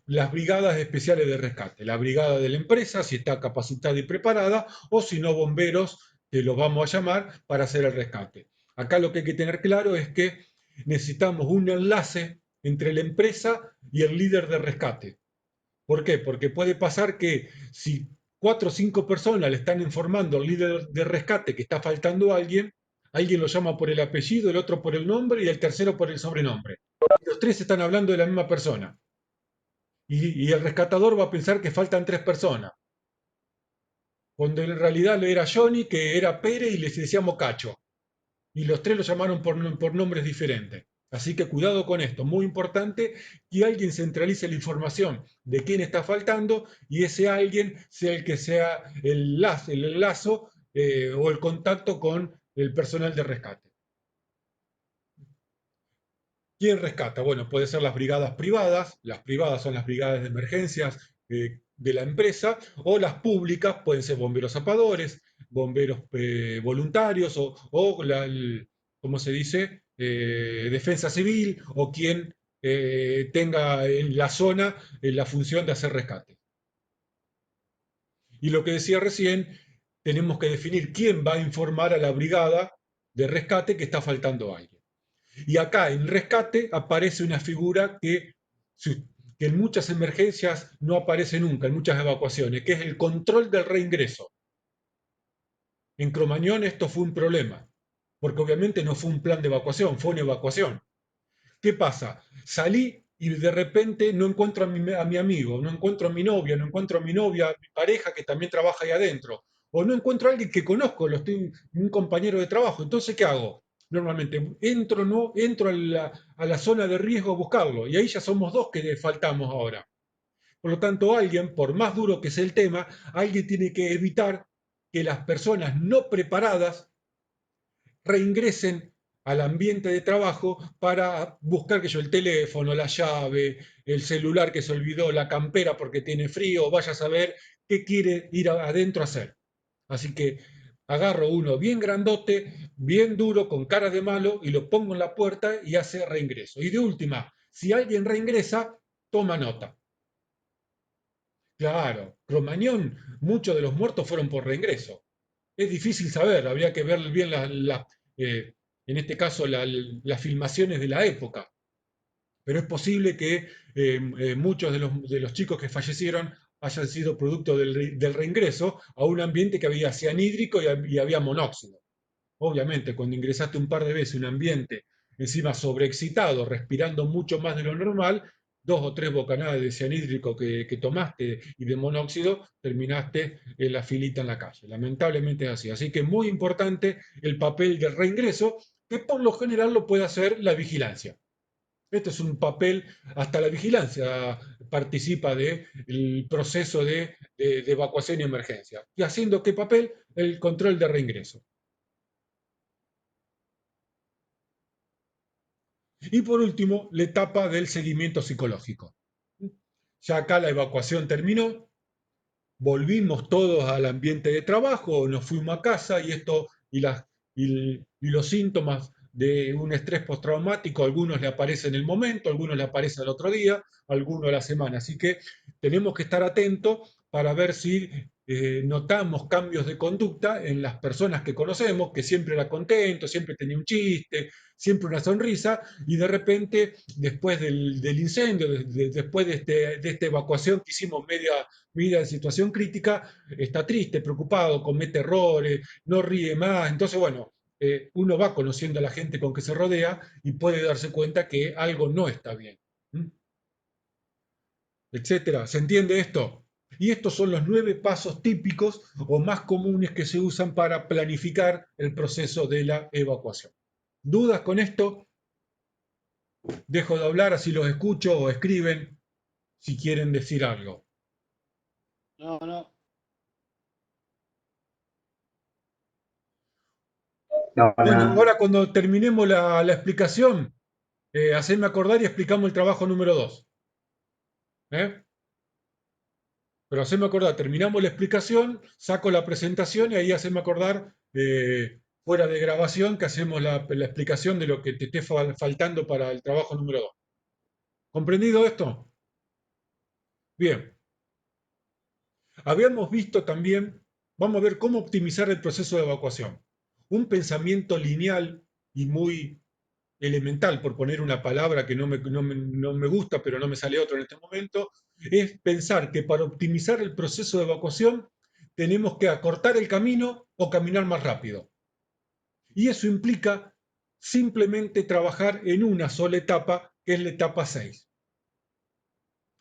Speaker 1: Las brigadas especiales de rescate, la brigada de la empresa, si está capacitada y preparada, o si no, bomberos, que los vamos a llamar para hacer el rescate. Acá lo que hay que tener claro es que necesitamos un enlace entre la empresa y el líder de rescate. ¿Por qué? Porque puede pasar que si 4 o 5 personas le están informando al líder de rescate que está faltando alguien, alguien lo llama por el apellido, el otro por el nombre y el tercero por el sobrenombre. Y los tres están hablando de la misma persona. Y el rescatador va a pensar que faltan 3 personas, cuando en realidad era Johnny, que era Pérez y les decíamos Cacho. Y los tres lo llamaron por nombres diferentes. Así que cuidado con esto, muy importante que alguien centralice la información de quién está faltando y ese alguien sea el que sea el lazo o el contacto con el personal de rescate. ¿Quién rescata? Bueno, puede ser las privadas son las brigadas de emergencias de la empresa, o las públicas pueden ser bomberos zapadores, bomberos voluntarios, ¿cómo se dice? Defensa civil, o quien tenga en la zona la función de hacer rescate. Y lo que decía recién, tenemos que definir quién va a informar a la brigada de rescate que está faltando alguien. Y acá en rescate aparece una figura que en muchas emergencias no aparece nunca, en muchas evacuaciones, que es el control del reingreso. En Cromañón esto fue un problema, porque obviamente no fue un plan de evacuación, fue una evacuación. ¿Qué pasa? Salí y de repente no encuentro a mi amigo, no encuentro a mi novia, no encuentro a mi novia, a mi pareja que también trabaja ahí adentro, o no encuentro a alguien que conozco, un compañero de trabajo. Entonces, ¿qué hago? Normalmente entro a la zona de riesgo a buscarlo, y ahí ya somos dos que faltamos ahora. Por lo tanto, alguien, por más duro que sea el tema, alguien tiene que evitar que las personas no preparadas reingresen al ambiente de trabajo para buscar que yo el teléfono, la llave, el celular que se olvidó, la campera porque tiene frío, vaya a saber qué quiere ir adentro a hacer. Así que agarro uno bien grandote, bien duro, con cara de malo, y lo pongo en la puerta y hace reingreso. Y de última, si alguien reingresa, toma nota. Claro, Cromañón, muchos de los muertos fueron por reingreso. Es difícil saber, habría que ver bien eh, en este caso las filmaciones de la época, pero es posible que muchos de los chicos que fallecieron hayan sido producto del reingreso a un ambiente que había cianhídrico y había monóxido. Obviamente, cuando ingresaste un par de veces a un ambiente encima sobreexcitado, respirando mucho más de lo normal, 2 o 3 bocanadas de cianhídrico que tomaste y de monóxido, terminaste en la filita en la calle. Lamentablemente es así. Así que muy importante el papel del reingreso, que por lo general lo puede hacer la vigilancia. Este es un papel, hasta la vigilancia participa del proceso de evacuación y emergencia. ¿Y haciendo qué papel? El control de reingreso. Y por último, la etapa del seguimiento psicológico. Ya acá la evacuación terminó, volvimos todos al ambiente de trabajo, nos fuimos a casa y los síntomas de un estrés postraumático, algunos le aparecen en el momento, algunos le aparecen al otro día, algunos a la semana. Así que tenemos que estar atentos para ver si notamos cambios de conducta en las personas que conocemos, que siempre era contento, siempre tenía un chiste, siempre una sonrisa, y de repente, después del incendio, después de esta evacuación que hicimos media en situación crítica, está triste, preocupado, comete errores, no ríe más. Entonces, bueno, uno va conociendo a la gente con que se rodea y puede darse cuenta que algo no está bien. ¿Mm? Etcétera. ¿Se entiende esto? Y estos son los 9 pasos típicos o más comunes que se usan para planificar el proceso de la evacuación. ¿Dudas con esto? Dejo de hablar, así los escucho o escriben si quieren decir algo.
Speaker 2: No, no. No,
Speaker 1: Bueno,
Speaker 2: nada.
Speaker 1: ahora cuando terminemos la explicación, hacedme acordar y explicamos el trabajo número 2. ¿Eh? Pero haceme acordar, terminamos la explicación, saco la presentación y ahí haceme acordar, fuera de grabación, que hacemos la explicación de lo que te esté faltando para el trabajo número 2. ¿Comprendido esto? Bien. Habíamos visto también, vamos a ver cómo optimizar el proceso de evacuación. Un pensamiento lineal y muy elemental, por poner una palabra que no me gusta, pero no me sale otra en este momento, es pensar que para optimizar el proceso de evacuación tenemos que acortar el camino o caminar más rápido. Y eso implica simplemente trabajar en una sola etapa, que es la etapa 6.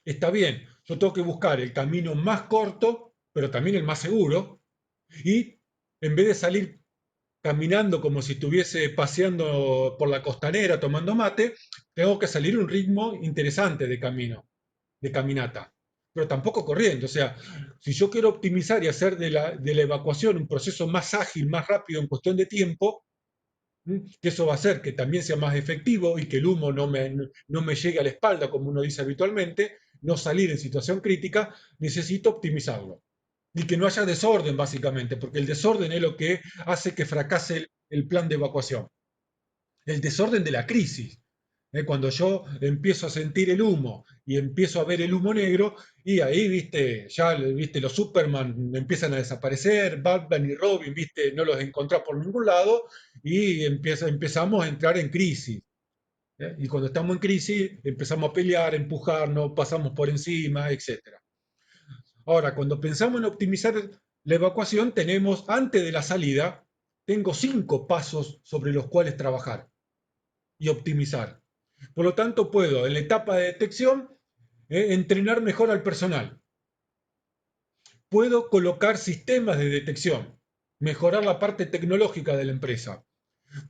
Speaker 1: Está bien, yo tengo que buscar el camino más corto, pero también el más seguro, y en vez de salir caminando como si estuviese paseando por la costanera tomando mate, tengo que salir a un ritmo interesante de camino, de caminata, pero tampoco corriendo. O sea, si yo quiero optimizar y hacer de la evacuación un proceso más ágil, más rápido en cuestión de tiempo, que eso va a hacer que también sea más efectivo y que el humo no me llegue a la espalda, como uno dice habitualmente, no salir en situación crítica, necesito optimizarlo. Y que no haya desorden, básicamente, porque el desorden es lo que hace que fracase el plan de evacuación. El desorden de la crisis. Cuando yo empiezo a sentir el humo y empiezo a ver el humo negro, y ahí, viste, ya, viste, los Superman empiezan a desaparecer, Batman y Robin, viste, no los encontrás por ningún lado, y empezamos a entrar en crisis. Y cuando estamos en crisis, empezamos a pelear, a empujarnos, pasamos por encima, etcétera. Ahora, cuando pensamos en optimizar la evacuación, tenemos, antes de la salida, tengo 5 pasos sobre los cuales trabajar y optimizar. Por lo tanto, puedo, en la etapa de detección, entrenar mejor al personal. Puedo colocar sistemas de detección, mejorar la parte tecnológica de la empresa.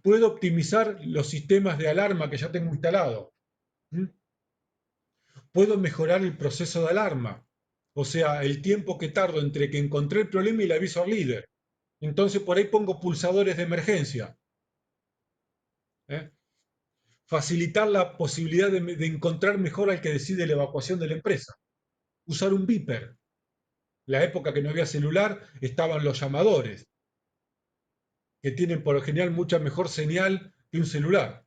Speaker 1: Puedo optimizar los sistemas de alarma que ya tengo instalado. ¿Mm? Puedo mejorar el proceso de alarma, o sea, el tiempo que tardo entre que encontré el problema y le aviso al líder. Entonces por ahí pongo pulsadores de emergencia. ¿Eh? Facilitar la posibilidad de encontrar mejor al que decide la evacuación de la empresa. Usar un beeper. La época que no había celular estaban los llamadores, que tienen por lo general mucha mejor señal que un celular.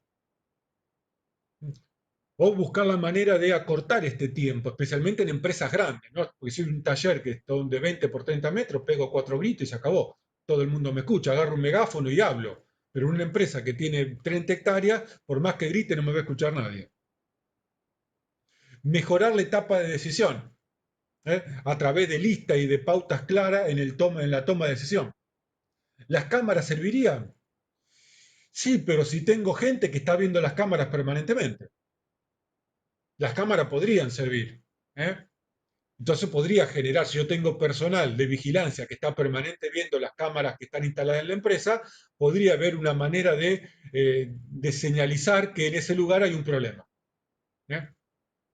Speaker 1: O buscar la manera de acortar este tiempo, especialmente en empresas grandes, ¿no? Porque si un taller que está de 20 por 30 metros, pego 4 gritos y se acabó. Todo el mundo me escucha, agarro un megáfono y hablo. Pero en una empresa que tiene 30 hectáreas, por más que grite, no me va a escuchar nadie. Mejorar la etapa de decisión, a través de listas y de pautas claras en la toma de decisión. ¿Las cámaras servirían? Sí, pero si tengo gente que está viendo las cámaras permanentemente. Las cámaras podrían servir. ¿eh? Entonces podría generar, si yo tengo personal de vigilancia que está permanente viendo las cámaras que están instaladas en la empresa, podría haber una manera de señalizar que en ese lugar hay un problema. ¿eh?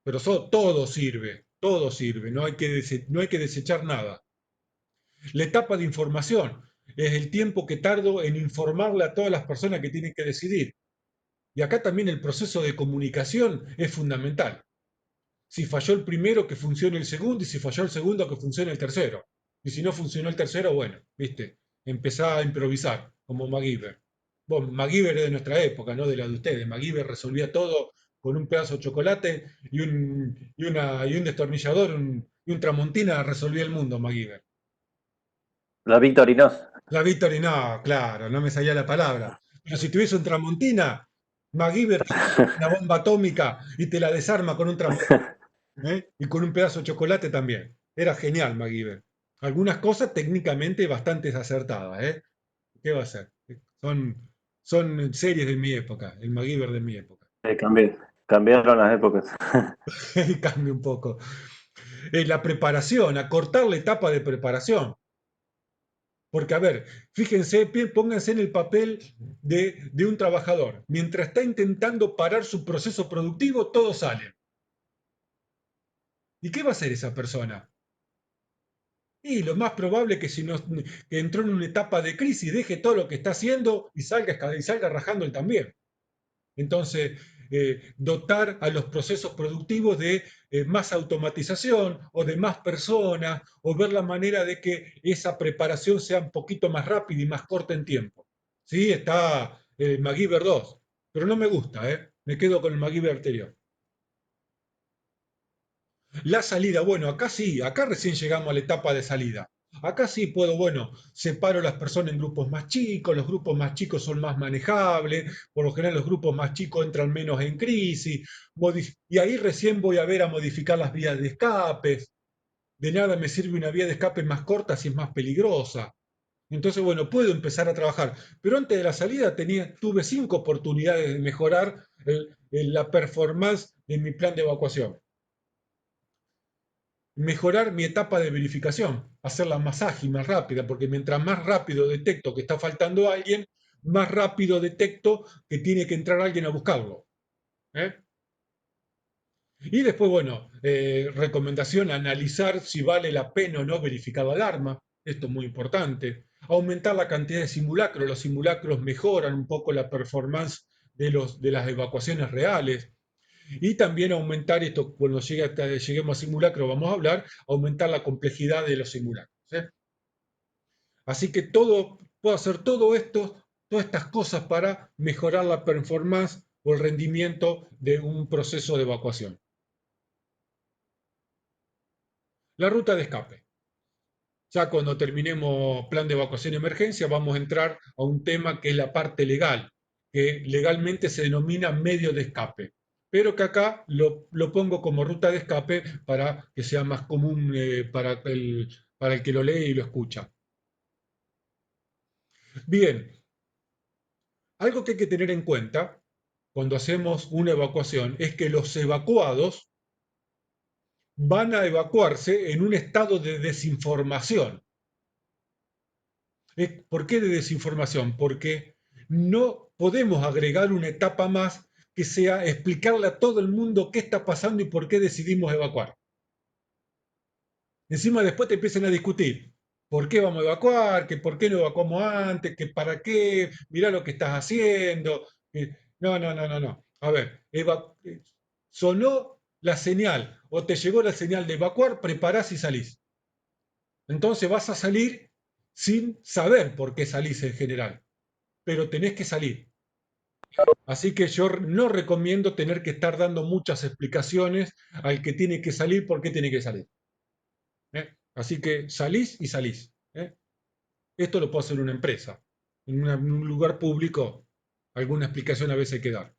Speaker 1: Pero todo sirve, no hay que desechar nada. La etapa de información es el tiempo que tardo en informarle a todas las personas que tienen que decidir. Y acá también el proceso de comunicación es fundamental. Si falló el primero, que funcione el segundo, y si falló el segundo, que funcione el tercero. Y si no funcionó el tercero, bueno, viste, empezá a improvisar, como MacGyver. Bueno, MacGyver es de nuestra época, no de la de ustedes. MacGyver resolvía todo con un pedazo de chocolate y un destornillador y un tramontina resolvía el mundo, MacGyver.
Speaker 3: La Victorinox.
Speaker 1: La Victory no, claro, no me salía la palabra. Pero si tuviese un Tramontina, MacGyver una bomba atómica y te la desarma con un Tramontina, ¿eh? Y con un pedazo de chocolate también. Era genial MacGyver. Algunas cosas técnicamente bastante acertadas, ¿eh? ¿Qué va a ser? Son series de mi época, el MacGyver de mi época.
Speaker 3: Cambiaron las épocas.
Speaker 1: Y cambia un poco. La preparación, acortar la etapa de preparación. Porque, a ver, fíjense, pónganse en el papel de un trabajador. Mientras está intentando parar su proceso productivo, todo sale. ¿Y qué va a hacer esa persona? Y lo más probable es que si no, que entró en una etapa de crisis, deje todo lo que está haciendo y salga rajando él también. Entonces, dotar a los procesos productivos de más automatización o de más personas, o ver la manera de que esa preparación sea un poquito más rápida y más corta en tiempo. Sí, está el MacGyver 2, pero no me gusta, ¿eh? Me quedo con el MacGyver anterior. La salida, bueno, acá sí, acá recién llegamos a la etapa de salida. Acá sí puedo, bueno, separo las personas en grupos más chicos, los grupos más chicos son más manejables, por lo general los grupos más chicos entran menos en crisis, y ahí recién voy a ver a modificar las vías de escape. De nada me sirve una vía de escape más corta si es más peligrosa. Entonces, bueno, puedo empezar a trabajar. Pero antes de la salida tuve 5 oportunidades de mejorar la performance de mi plan de evacuación. Mejorar mi etapa de verificación, hacerla más ágil, más rápida, porque mientras más rápido detecto que está faltando alguien, más rápido detecto que tiene que entrar alguien a buscarlo. ¿Eh? Y después, bueno, recomendación, analizar si vale la pena o no verificar la alarma. Esto es muy importante. Aumentar la cantidad de simulacros. Los simulacros mejoran un poco la performance de las evacuaciones reales. Y también aumentar esto, cuando lleguemos a simulacro, vamos a hablar, aumentar la complejidad de los simulacros. ¿Eh? Así que puedo hacer todo esto, todas estas cosas para mejorar la performance o el rendimiento de un proceso de evacuación. La ruta de escape. Ya cuando terminemos plan de evacuación y emergencia, vamos a entrar a un tema que es la parte legal, que legalmente se denomina medio de escape, pero que acá lo pongo como ruta de escape para que sea más común para el que lo lee y lo escucha. Bien, algo que hay que tener en cuenta cuando hacemos una evacuación es que los evacuados van a evacuarse en un estado de desinformación. ¿Por qué de desinformación? Porque no podemos agregar una etapa más que sea explicarle a todo el mundo qué está pasando y por qué decidimos evacuar. Encima después te empiezan a discutir. ¿Por qué vamos a evacuar? ¿Que por qué no evacuamos antes? ¿Que para qué? Mirá lo que estás haciendo. No, no, no, no, no. A ver, sonó la señal o te llegó la señal de evacuar, preparás y salís. Entonces vas a salir sin saber por qué salís en general, pero tenés que salir. Así que yo no recomiendo tener que estar dando muchas explicaciones al que tiene que salir, por qué tiene que salir. ¿Eh? Así que salís y salís. ¿Eh? Esto lo puede hacer una empresa. En un lugar público, alguna explicación a veces hay que dar.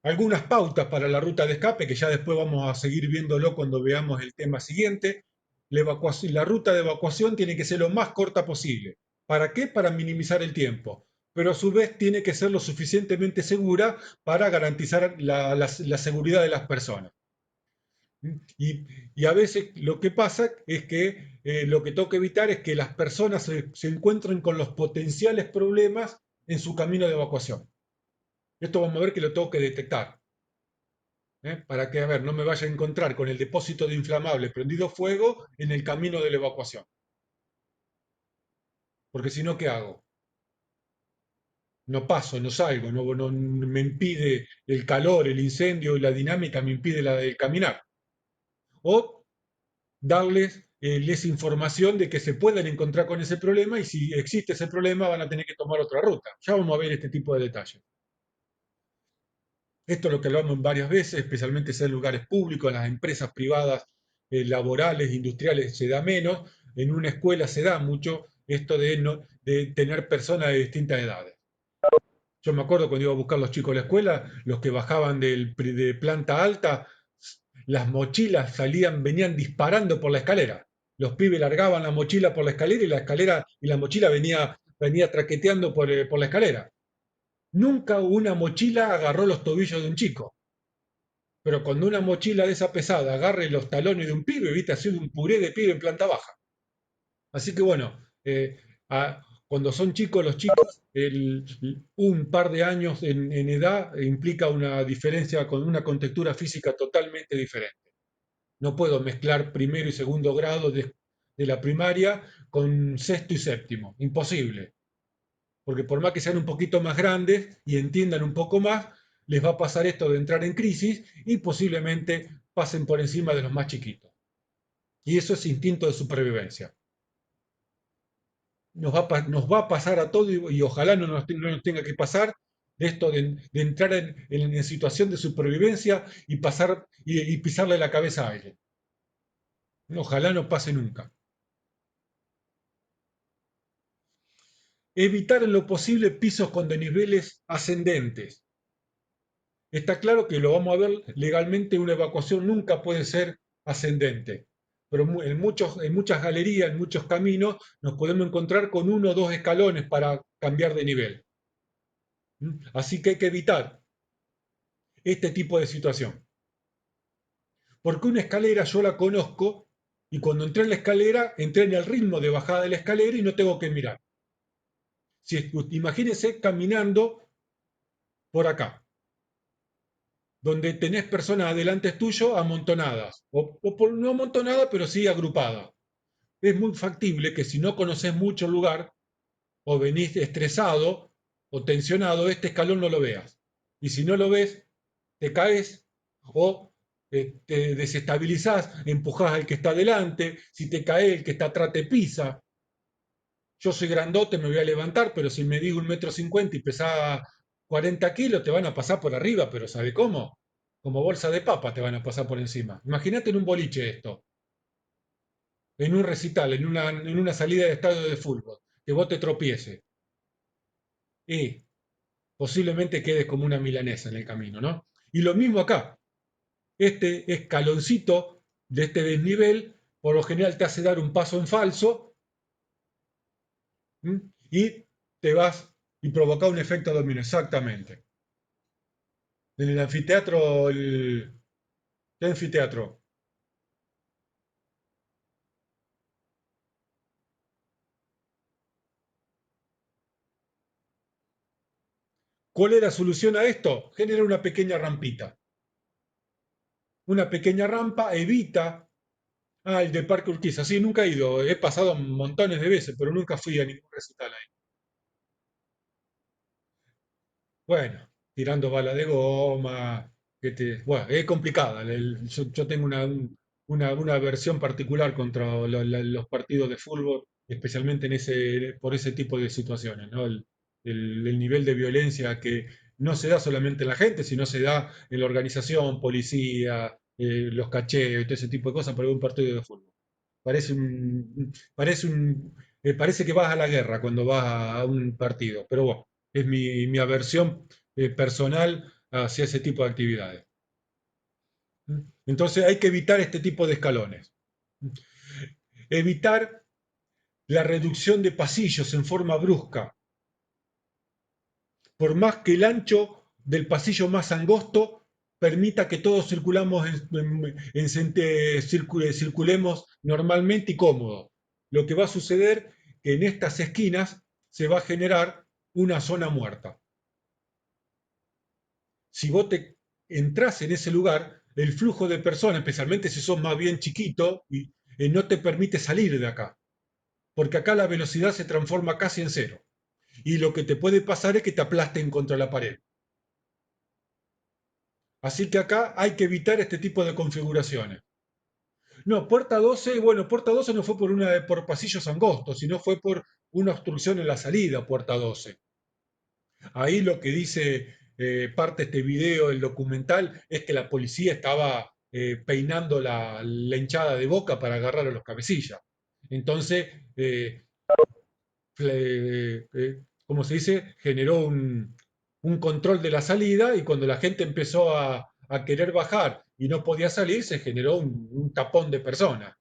Speaker 1: Algunas pautas para la ruta de escape, que ya después vamos a seguir viéndolo cuando veamos el tema siguiente. La ruta de evacuación tiene que ser lo más corta posible. ¿Para qué? Para minimizar el tiempo. Pero a su vez tiene que ser lo suficientemente segura para garantizar la seguridad de las personas. Y a veces lo que pasa es que lo que toca evitar es que las personas se encuentren con los potenciales problemas en su camino de evacuación. Esto vamos a ver que lo tengo que detectar. Para que, a ver, no me vaya a encontrar con el depósito de inflamable prendido fuego en el camino de la evacuación. Porque si no, ¿qué hago? No paso, no salgo, no me impide el calor, el incendio y la dinámica, me impide el caminar. O darles les información de que se pueden encontrar con ese problema y si existe ese problema van a tener que tomar otra ruta. Ya vamos a ver este tipo de detalles. Esto es lo que hablamos varias veces, especialmente en lugares públicos, en las empresas privadas, laborales, industriales, se da menos. en una escuela se da mucho esto de, de tener personas de distintas edades. Yo me acuerdo cuando iba a buscar los chicos a la escuela, los que bajaban de planta alta, las mochilas venían disparando por la escalera. Los pibes largaban la mochila por la escalera y la mochila venía traqueteando por la escalera. Nunca una mochila agarró los tobillos de un chico. Pero cuando una mochila de esa pesada agarre los talones de un pibe, viste, ha sido un puré de pibe en planta baja. Así que bueno, cuando son chicos los chicos, un par de años en edad implica una diferencia con una contextura física totalmente diferente. No puedo mezclar primero y segundo grado de la primaria con sexto y séptimo. Imposible. Porque por más que sean un poquito más grandes y entiendan un poco más, les va a pasar esto de entrar en crisis y posiblemente pasen por encima de los más chiquitos. Y eso es instinto de supervivencia. Nos va a pasar a todos y ojalá no nos tenga que pasar de esto de entrar en situación de supervivencia y pisarle la cabeza a alguien. Ojalá no pase nunca. Evitar en lo posible pisos con desniveles ascendentes. Está claro que lo vamos a ver legalmente, una evacuación nunca puede ser ascendente, pero en muchas galerías, en muchos caminos, nos podemos encontrar con 1 o 2 escalones para cambiar de nivel. Así que hay que evitar este tipo de situación. Porque una escalera yo la conozco y cuando entré en la escalera, entré en el ritmo de bajada de la escalera y no tengo que mirar. Imagínense caminando por acá, donde tenés personas adelante tuyo amontonadas, no amontonadas, pero sí agrupadas. Es muy factible que si no conoces mucho el lugar, o venís estresado o tensionado, este escalón no lo veas. Y si no lo ves, te caes o te desestabilizás, empujás al que está adelante, si te cae el que está atrás te pisa. Yo soy grandote, me voy a levantar, pero si me digo 1,50 m y pesaba 40 kilos, te van a pasar por arriba, pero ¿sabe cómo? Como bolsa de papa te van a pasar por encima. Imagínate en un boliche esto, en un recital, en una salida de estadio de fútbol, que vos te tropieces. Y posiblemente quedes como una milanesa en el camino, ¿no? Y lo mismo acá. Este escaloncito de este desnivel, por lo general te hace dar un paso en falso, y te vas y provoca un efecto dominó. Exactamente. En el anfiteatro, ¿qué anfiteatro? ¿Cuál es la solución a esto? Genera una pequeña rampita. Una pequeña rampa evita. Ah, el de Parque Urquiza. Sí, nunca he ido. He pasado montones de veces, pero nunca fui a ningún recital ahí. Bueno, tirando bala de goma, bueno, es complicada. Yo tengo una versión particular contra los partidos de fútbol, especialmente por ese tipo de situaciones, ¿no? El nivel de violencia que no se da solamente en la gente, sino se da en la organización, policía, los cacheos y todo ese tipo de cosas para un partido de fútbol. Parece que vas a la guerra cuando vas a un partido, pero bueno, es mi aversión personal hacia ese tipo de actividades. Entonces hay que evitar este tipo de escalones. Evitar la reducción de pasillos en forma brusca. Por más que el ancho del pasillo más angosto permita que todos circulemos normalmente y cómodo. Lo que va a suceder que en estas esquinas se va a generar una zona muerta. Si vos te entras en ese lugar, el flujo de personas, especialmente si sos más bien chiquito, no te permite salir de acá, porque acá la velocidad se transforma casi en cero. Y lo que te puede pasar es que te aplasten contra la pared. Así que acá hay que evitar este tipo de configuraciones. No, puerta 12, bueno, puerta 12 no fue por pasillos angostos, sino fue por una obstrucción en la salida, puerta 12. Ahí lo que dice parte de este video, el documental, es que la policía estaba peinando la hinchada de Boca para agarrar a los cabecillas. Entonces, como se dice, generó un control de la salida y cuando la gente empezó a querer bajar y no podía salir, se generó un tapón de personas,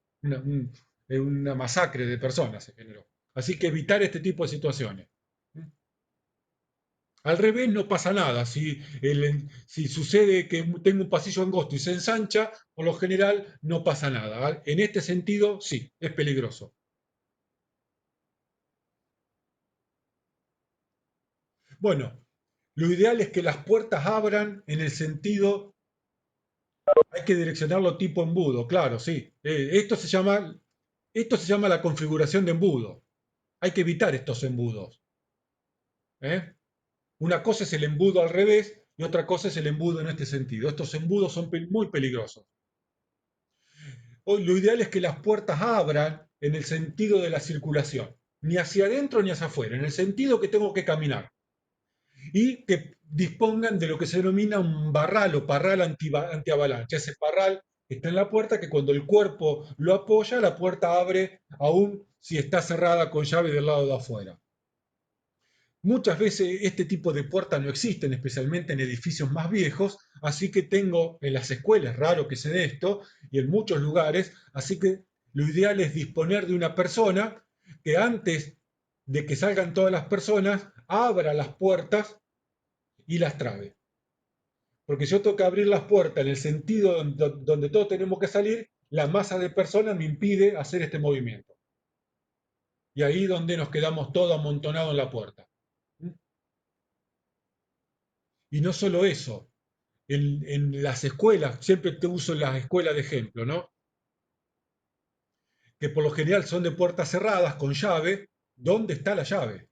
Speaker 1: una masacre de personas se generó. Así que evitar este tipo de situaciones. Al revés no pasa nada. Si sucede que tengo un pasillo angosto y se ensancha, por lo general no pasa nada. En este sentido, sí, es peligroso. Bueno, lo ideal es que las puertas abran en el sentido, hay que direccionarlo tipo embudo, claro, sí. Esto se llama la configuración de embudo. Hay que evitar estos embudos. ¿Eh? Una cosa es el embudo al revés y otra cosa es el embudo en este sentido. Estos embudos son muy peligrosos. Hoy lo ideal es que las puertas abran en el sentido de la circulación, ni hacia adentro ni hacia afuera, en el sentido que tengo que caminar. Y que dispongan de lo que se denomina un barral o parral antiavalancha. Ese parral está en la puerta que cuando el cuerpo lo apoya, la puerta abre aún si está cerrada con llave del lado de afuera. Muchas veces este tipo de puertas no existen, especialmente en edificios más viejos, así que tengo en las escuelas, raro que se dé esto, y en muchos lugares, así que lo ideal es disponer de una persona que antes de que salgan todas las personas, abra las puertas y las trabe. Porque si yo tengo que abrir las puertas en el sentido donde todos tenemos que salir, la masa de personas me impide hacer este movimiento. Y ahí es donde nos quedamos todos amontonados en la puerta. Y no solo eso, en las escuelas, siempre te uso las escuelas de ejemplo, ¿no? Que por lo general son de puertas cerradas con llave. ¿Dónde está la llave?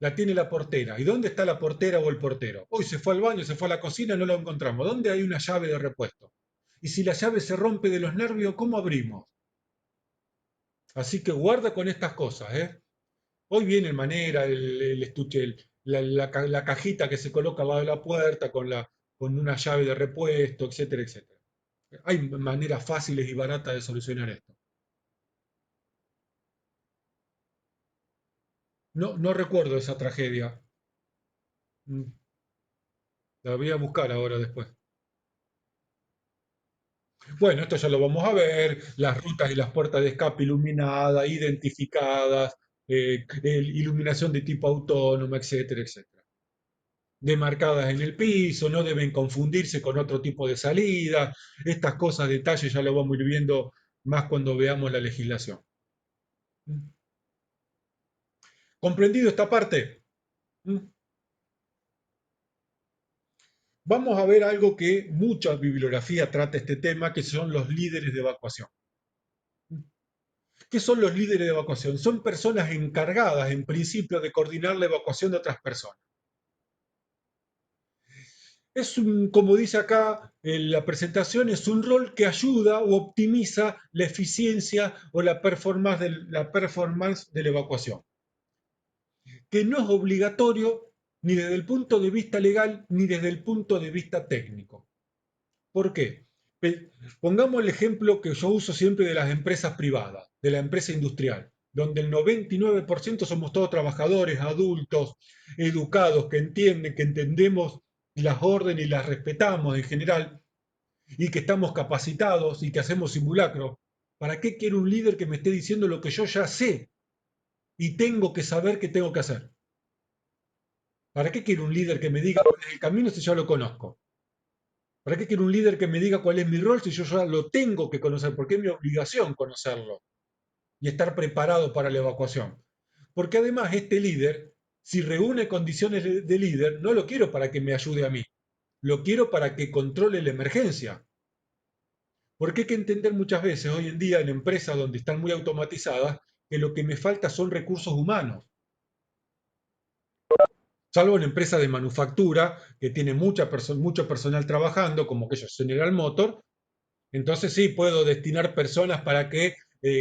Speaker 1: La tiene la portera. ¿Y dónde está la portera o el portero? Hoy se fue al baño, se fue a la cocina, no lo encontramos. ¿Dónde hay una llave de repuesto? Y si la llave se rompe de los nervios, ¿cómo abrimos? Así que guarda con estas cosas, ¿eh? Hoy viene manera, el estuche, la cajita que se coloca al lado de la puerta con una llave de repuesto, etcétera, etcétera. Hay maneras fáciles y baratas de solucionar esto. No, no recuerdo esa tragedia. Mm, La voy a buscar ahora después. Bueno, esto ya lo vamos a ver, las rutas y las puertas de escape iluminadas, identificadas, iluminación de tipo autónoma, etcétera, etcétera. Demarcadas en el piso, no deben confundirse con otro tipo de salida. Estas cosas, detalles, ya lo vamos a ir viendo más cuando veamos la legislación. ¿Mm? ¿Comprendido esta parte? ¿Mm? Vamos a ver algo que mucha bibliografía trata este tema, que son los líderes de evacuación. ¿Qué son los líderes de evacuación? Son personas encargadas, en principio, de coordinar la evacuación de otras personas. Como dice acá en la presentación, es un rol que ayuda o optimiza la eficiencia o la performance de la evacuación, que no es obligatorio ni desde el punto de vista legal ni desde el punto de vista técnico. ¿Por qué? Pongamos el ejemplo que yo uso siempre de las empresas privadas, de la empresa industrial, donde el 99% somos todos trabajadores, adultos, educados, que entienden, que entendemos las órdenes y las respetamos en general, y que estamos capacitados y que hacemos simulacro. ¿Para qué quiero un líder que me esté diciendo lo que yo ya sé y tengo que saber qué tengo que hacer? ¿Para qué quiero un líder que me diga cuál es el camino si yo lo conozco? ¿Para qué quiero un líder que me diga cuál es mi rol si yo ya lo tengo que conocer? Porque es mi obligación conocerlo y estar preparado para la evacuación. Porque además este líder, si reúne condiciones de líder, no lo quiero para que me ayude a mí, lo quiero para que controle la emergencia. Porque hay que entender muchas veces hoy en día en empresas donde están muy automatizadas que lo que me falta son recursos humanos. Salvo en empresas de manufactura que tiene mucho personal trabajando, como que ellos General Motors. Entonces sí, puedo destinar personas para que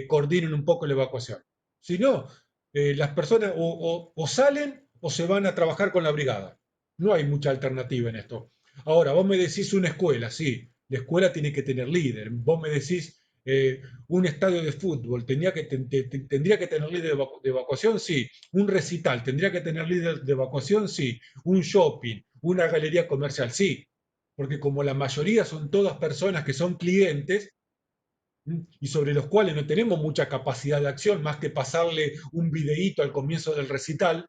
Speaker 1: coordinen un poco la evacuación. Si no, las personas o salen o se van a trabajar con la brigada. No hay mucha alternativa en esto. Ahora, vos me decís una escuela, sí, la escuela tiene que tener líder. Vos me decís Un estadio de fútbol tendría que tener líder de evacuación, sí. Un recital tendría que tener líder de evacuación, sí. Un shopping, una galería comercial, sí. Porque como la mayoría son todas personas que son clientes, y sobre los cuales no tenemos mucha capacidad de acción, más que pasarle un videíto al comienzo del recital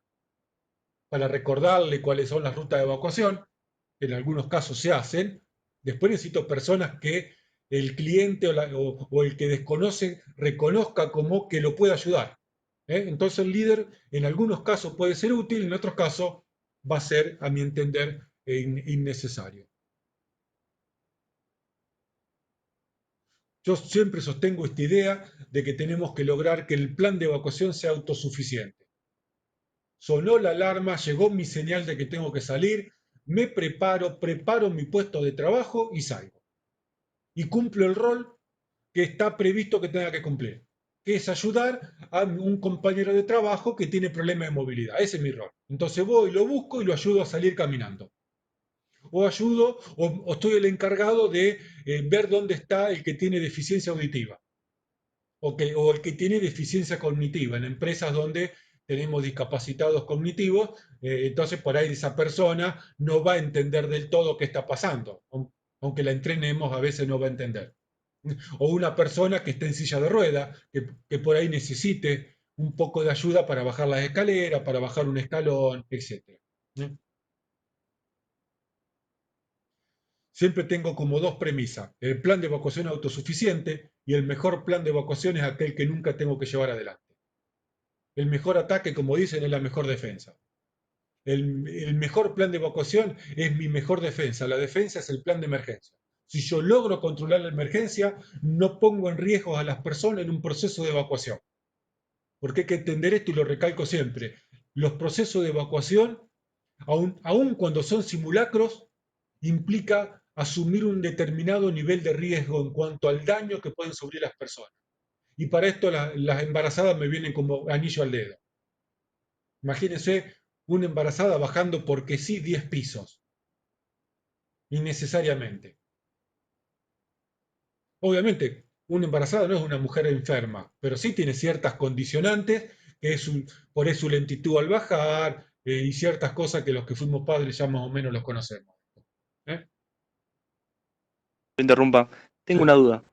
Speaker 1: para recordarle cuáles son las rutas de evacuación, que en algunos casos se hacen. Después necesito personas que el cliente o el que desconoce reconozca como que lo puede ayudar. Entonces el líder en algunos casos puede ser útil, en otros casos va a ser, a mi entender, innecesario. Yo siempre sostengo esta idea de que tenemos que lograr que el plan de evacuación sea autosuficiente. Sonó la alarma, llegó mi señal de que tengo que salir, me preparo mi puesto de trabajo y salgo. Y cumplo el rol que está previsto que tenga que cumplir, que es ayudar a un compañero de trabajo que tiene problemas de movilidad. Ese es mi rol. Entonces voy, lo busco y lo ayudo a salir caminando. O ayudo, o estoy el encargado de ver dónde está el que tiene deficiencia auditiva o el que tiene deficiencia cognitiva en empresas donde tenemos discapacitados cognitivos, entonces por ahí esa persona no va a entender del todo qué está pasando, aunque la entrenemos a veces no va a entender. O una persona que está en silla de rueda, que por ahí necesite un poco de ayuda para bajar las escaleras, para bajar un escalón, etc. Siempre tengo como dos premisas: el plan de evacuación autosuficiente y el mejor plan de evacuación es aquel que nunca tengo que llevar adelante. El mejor ataque, como dicen, es la mejor defensa. El mejor plan de evacuación es mi mejor defensa. La defensa es el plan de emergencia. Si yo logro controlar la emergencia, no pongo en riesgo a las personas en un proceso de evacuación. Porque hay que entender esto y lo recalco siempre. Los procesos de evacuación, aun cuando son simulacros, implica asumir un determinado nivel de riesgo en cuanto al daño que pueden sufrir las personas. Y para esto las embarazadas me vienen como anillo al dedo. Imagínense una embarazada bajando porque sí 10 pisos, innecesariamente. Obviamente, una embarazada no es una mujer enferma, pero sí tiene ciertas condicionantes, que es por eso su lentitud al bajar, y ciertas cosas que los que fuimos padres ya más o menos los conocemos. ¿Eh?
Speaker 4: Interrumpa. Tengo una duda.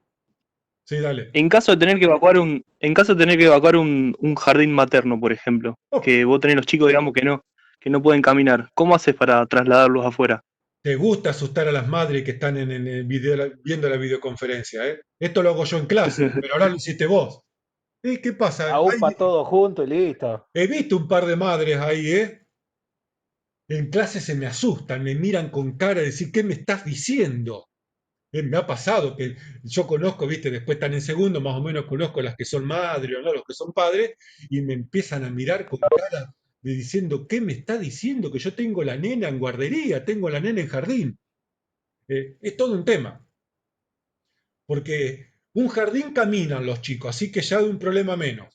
Speaker 1: Sí, dale.
Speaker 4: En caso de tener que evacuar un jardín materno, por ejemplo,
Speaker 1: Oh,
Speaker 4: que vos tenés los chicos, digamos, que no pueden caminar, ¿cómo haces para trasladarlos afuera?
Speaker 1: te gusta asustar a las madres que están en el viendo la videoconferencia, ¿eh? Esto lo hago yo en clase, pero ahora lo hiciste vos. ¿Qué pasa?
Speaker 2: AUPA todo junto y listo.
Speaker 1: He visto un par de madres ahí, ¿eh? En clase se me asustan, me miran con cara de decir, ¿qué me estás diciendo? Me ha pasado que yo conozco, viste, después están en segundo, más o menos conozco las que son madres o no, los que son padres, y me empiezan a mirar con cara de diciendo, ¿qué me está diciendo? Que yo tengo la nena en guardería, tengo la nena en jardín. Es todo un tema, porque un jardín caminan los chicos, así que ya hay un problema menos.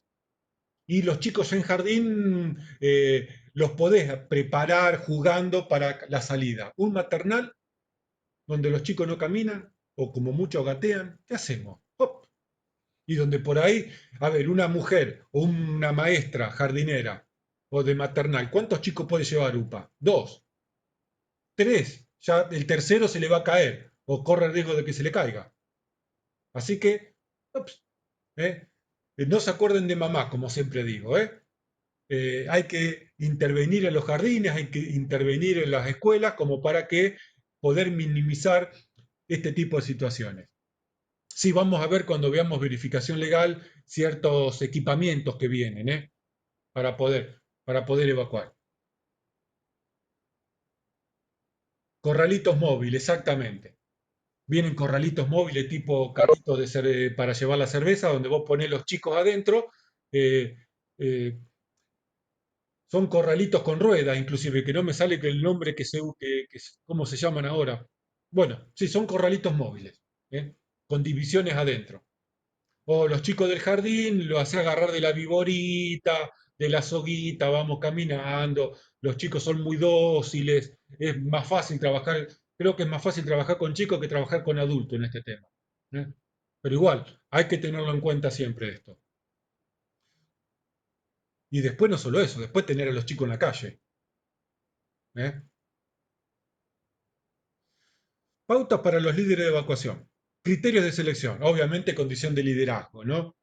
Speaker 1: Y los chicos en jardín los podés preparar jugando para la salida. Un maternal donde los chicos no caminan o como mucho gatean, ¿qué hacemos? ¡Hop! Y donde por ahí, a ver, una mujer o una maestra jardinera o de maternal, ¿cuántos chicos puede llevar UPA? Dos, tres, ya el tercero se le va a caer o corre el riesgo de que se le caiga. Así que, ups, ¿eh? No se acuerden de mamá, como siempre digo, ¿eh? Hay que intervenir en los jardines, hay que intervenir en las escuelas como para que poder minimizar este tipo de situaciones. Sí, vamos a ver cuando veamos verificación legal ciertos equipamientos que vienen, para poder evacuar. Corralitos móviles, exactamente. Vienen corralitos móviles tipo carritos para llevar la cerveza, donde vos ponés los chicos adentro. eh, eh, Son corralitos con ruedas, inclusive, que no me sale que el nombre cómo se llaman ahora. Bueno, sí, son corralitos móviles, ¿eh? Con divisiones adentro. O los chicos del jardín lo hace agarrar de la viborita, de la soguita, vamos caminando. Los chicos son muy dóciles, es más fácil trabajar, creo que es más fácil trabajar con chicos que trabajar con adultos en este tema, ¿eh? Pero igual, hay que tenerlo en cuenta siempre esto. Y después no solo eso, después tener a los chicos en la calle. ¿Eh? Pautas para los líderes de evacuación. Criterios de selección. Obviamente condición de liderazgo, ¿no?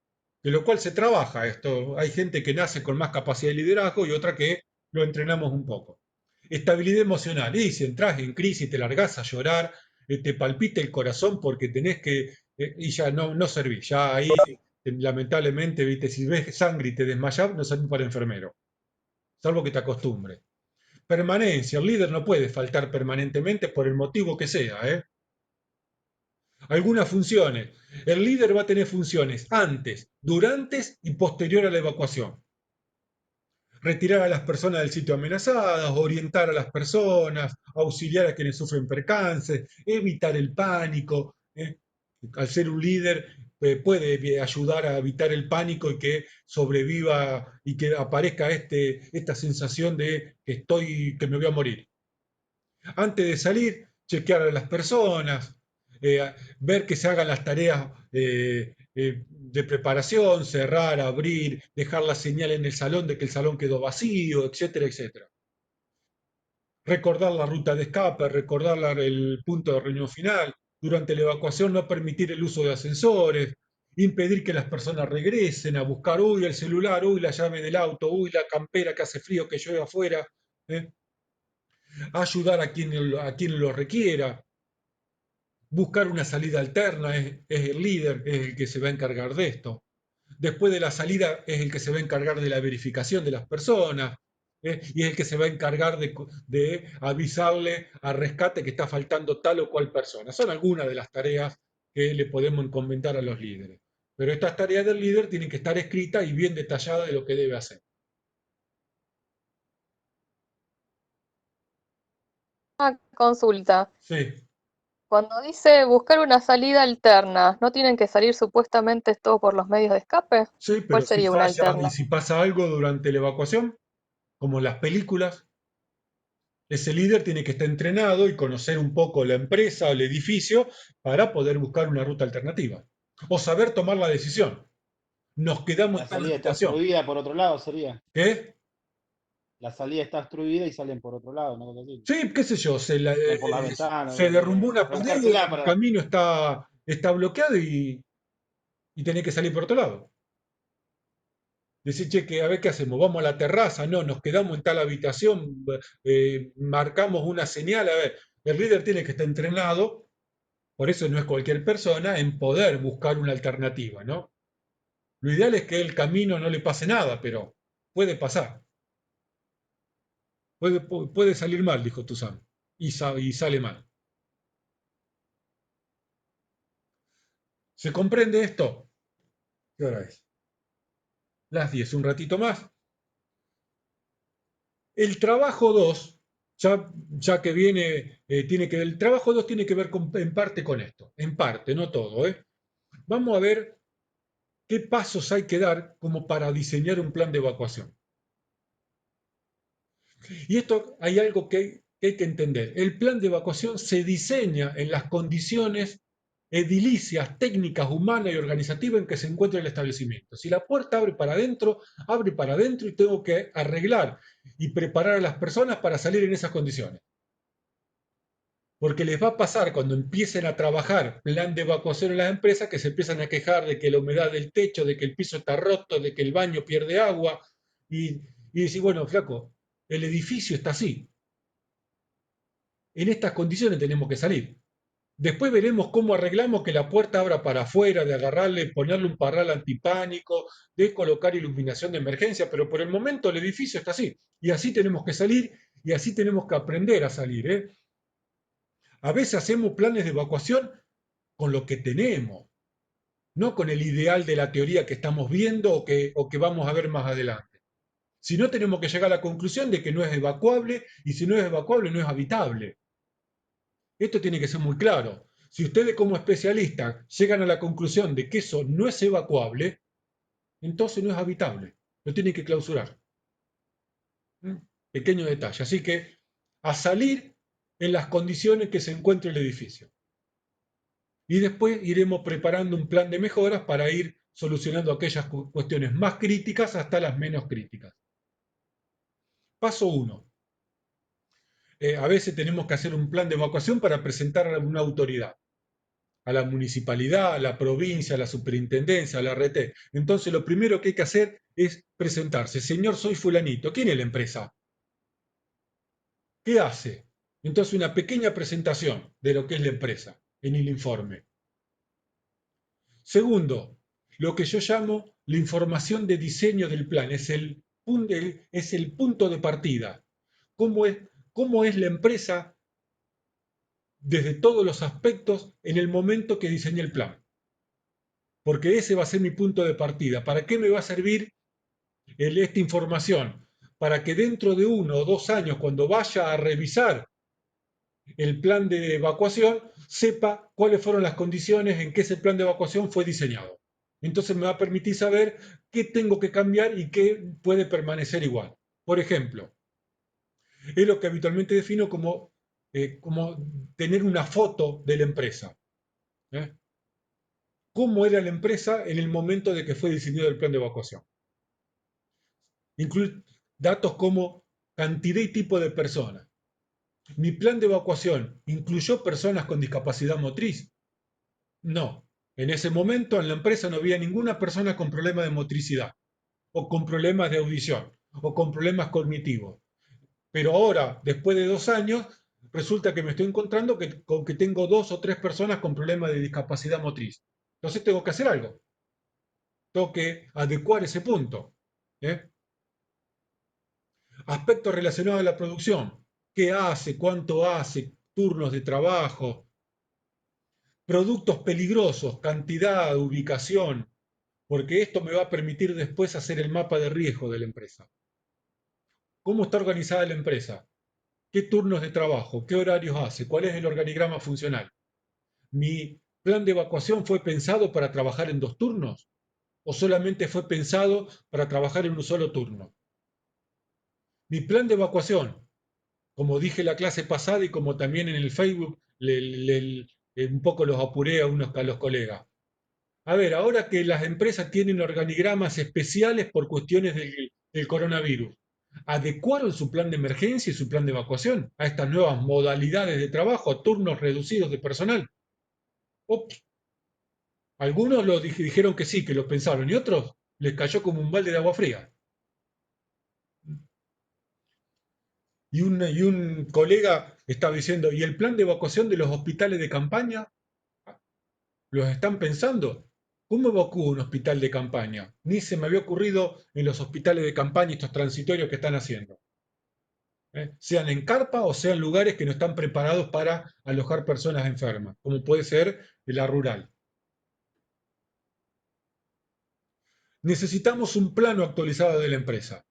Speaker 1: De lo cual se trabaja esto. Hay gente que nace con más capacidad de liderazgo y otra que lo entrenamos un poco. Estabilidad emocional. Y si entras en crisis, te largás a llorar, te palpita el corazón porque tenés que... y ya no servís. Ya ahí, lamentablemente, ¿viste? Si ves sangre y te desmayás, no servís para enfermero. Salvo que te acostumbres. Permanencia. El líder no puede faltar permanentemente por el motivo que sea, ¿eh? Algunas funciones. El líder va a tener funciones antes, durante y posterior a la evacuación. Retirar a las personas del sitio amenazadas, orientar a las personas, auxiliar a quienes sufren percances, evitar el pánico. Al ser un líder puede ayudar a evitar el pánico y que sobreviva y que aparezca esta sensación de que me voy a morir. Antes de salir, chequear a las personas, ver que se hagan las tareas de preparación, cerrar, abrir, dejar la señal en el salón de que el salón quedó vacío, etcétera, etcétera. Recordar la ruta de escape, recordar el punto de reunión final. Durante la evacuación no permitir el uso de ascensores, impedir que las personas regresen a buscar, uy, el celular, uy, la llave del auto, uy, la campera que hace frío, que llueve afuera. ¿Eh? Ayudar a quien lo requiera, buscar una salida alterna, es el líder, es el que se va a encargar de esto. Después de la salida es el que se va a encargar de la verificación de las personas, y es el que se va a encargar de avisarle a rescate que está faltando tal o cual persona. Son algunas de las tareas que le podemos encomendar a los líderes. Pero estas tareas del líder tienen que estar escritas y bien detalladas de lo que debe hacer.
Speaker 5: Una consulta.
Speaker 1: Sí,
Speaker 5: Cuando dice buscar una salida alterna, ¿no tienen que salir supuestamente todo por los medios de escape?
Speaker 1: sí,
Speaker 5: ¿Cuál
Speaker 1: pero si
Speaker 5: sería una
Speaker 1: falla y
Speaker 5: alterna?
Speaker 1: si pasa algo durante la evacuación, como en las películas, ese líder tiene que estar entrenado y conocer un poco la empresa o el edificio para poder buscar una ruta alternativa. O saber tomar la decisión. Nos quedamos
Speaker 2: La
Speaker 1: en tal
Speaker 2: salida está
Speaker 1: habitación.
Speaker 2: obstruida por otro lado, sería.
Speaker 1: ¿Qué?
Speaker 2: La salida está obstruida y salen por otro lado, una cosa así.
Speaker 1: Sí, qué sé yo,
Speaker 2: Salen por las ventanas,
Speaker 1: se derrumbó una pared,
Speaker 2: rebuscársela
Speaker 1: el
Speaker 2: para.
Speaker 1: camino está bloqueado y tenés que salir por otro lado. Decir, che, que a ver qué hacemos, vamos a la terraza, no, nos quedamos en tal habitación, marcamos una señal, a ver, el líder tiene que estar entrenado. Por eso no es cualquier persona en poder buscar una alternativa, ¿no? Lo ideal es que el camino no le pase nada, pero puede pasar. Puede salir mal, dijo Tuzán. Y sale mal. ¿Se comprende esto? ¿Qué hora es? Las 10, un ratito más. El trabajo 2, ya que viene, el trabajo 2 tiene que ver en parte con esto. En parte, no todo, ¿eh? Vamos a ver qué pasos hay que dar como para diseñar un plan de evacuación. Y esto hay algo que hay que entender. El plan de evacuación se diseña en las condiciones edilicias, técnicas, humanas y organizativas en que se encuentra el establecimiento. Si la puerta abre para adentro y tengo que arreglar y preparar a las personas para salir en esas condiciones. Porque les va a pasar cuando empiecen a trabajar plan de evacuación en las empresas que se empiezan a quejar de que la humedad del techo, de que el piso está roto, de que el baño pierde agua y decir, bueno, flaco, el edificio está así. En estas condiciones tenemos que salir. Después veremos cómo arreglamos que la puerta abra para afuera, de agarrarle, ponerle un parral antipánico, de colocar iluminación de emergencia, pero por el momento el edificio está así. Y así tenemos que salir y así tenemos que aprender a salir, ¿eh? A veces hacemos planes de evacuación con lo que tenemos, no con el ideal de la teoría que estamos viendo o que vamos a ver más adelante. Si no, tenemos que llegar a la conclusión de que no es evacuable y si no es evacuable no es habitable. Esto tiene que ser muy claro. Si ustedes como especialistas llegan a la conclusión de que eso no es evacuable, entonces no es habitable. Lo tienen que clausurar. ¿Mm? Pequeño detalle. Así que a salir en las condiciones que se encuentre el edificio. y después iremos preparando un plan de mejoras para ir solucionando aquellas cuestiones más críticas hasta las menos críticas. Paso 1. A veces tenemos que hacer un plan de evacuación para presentar a una autoridad, a la municipalidad, a la provincia, a la superintendencia, a la RT. Entonces lo primero que hay que hacer es presentarse. Señor, soy fulanito. ¿Quién es la empresa? ¿Qué hace? Entonces una pequeña presentación de lo que es la empresa en el informe. Segundo, lo que yo llamo la información de diseño del plan. Es el punto de partida. ¿Cómo es la empresa desde todos los aspectos en el momento que diseñé el plan? Porque ese va a ser mi punto de partida. ¿Para qué me va a servir esta información? Para que dentro de 1 o 2 años, cuando vaya a revisar el plan de evacuación, sepa cuáles fueron las condiciones en que ese plan de evacuación fue diseñado. Entonces me va a permitir saber qué tengo que cambiar y qué puede permanecer igual. Por ejemplo, es lo que habitualmente defino como tener una foto de la empresa. ¿eh? ¿Cómo era la empresa en el momento de que fue diseñado el plan de evacuación? Incluir datos como cantidad y tipo de personas. ¿Mi plan de evacuación incluyó personas con discapacidad motriz? No. En ese momento en la empresa no había ninguna persona con problemas de motricidad, o con problemas de audición, o con problemas cognitivos. Pero ahora, después de 2 años, resulta que me estoy encontrando que tengo 2 o 3 personas con problemas de discapacidad motriz. Entonces tengo que hacer algo. Tengo que adecuar ese punto. Aspectos relacionados a la producción. ¿Qué hace? ¿Cuánto hace? Turnos de trabajo. Productos peligrosos, cantidad, ubicación, porque esto me va a permitir después hacer el mapa de riesgo de la empresa. ¿Cómo está organizada la empresa? ¿Qué turnos de trabajo? ¿Qué horarios hace? ¿Cuál es el organigrama funcional? ¿Mi plan de evacuación fue pensado para trabajar en 2 turnos? ¿O solamente fue pensado para trabajar en un solo turno? Mi plan de evacuación, como dije en la clase pasada y como también en el Facebook, un poco los apuré a los colegas. A ver, ahora que las empresas tienen organigramas especiales por cuestiones del coronavirus, ¿adecuaron su plan de emergencia y su plan de evacuación a estas nuevas modalidades de trabajo, a turnos reducidos de personal? Ups. Algunos dijeron que sí, que lo pensaron, y otros les cayó como un balde de agua fría. Y un colega estaba diciendo, ¿y el plan de evacuación de los hospitales de campaña? ¿Los están pensando? ¿Cómo evacúo un hospital de campaña? Ni se me había ocurrido en los hospitales de campaña estos transitorios que están haciendo. Sean en carpa o sean lugares que no están preparados para alojar personas enfermas, como puede ser la rural. Necesitamos un plano actualizado de la empresa.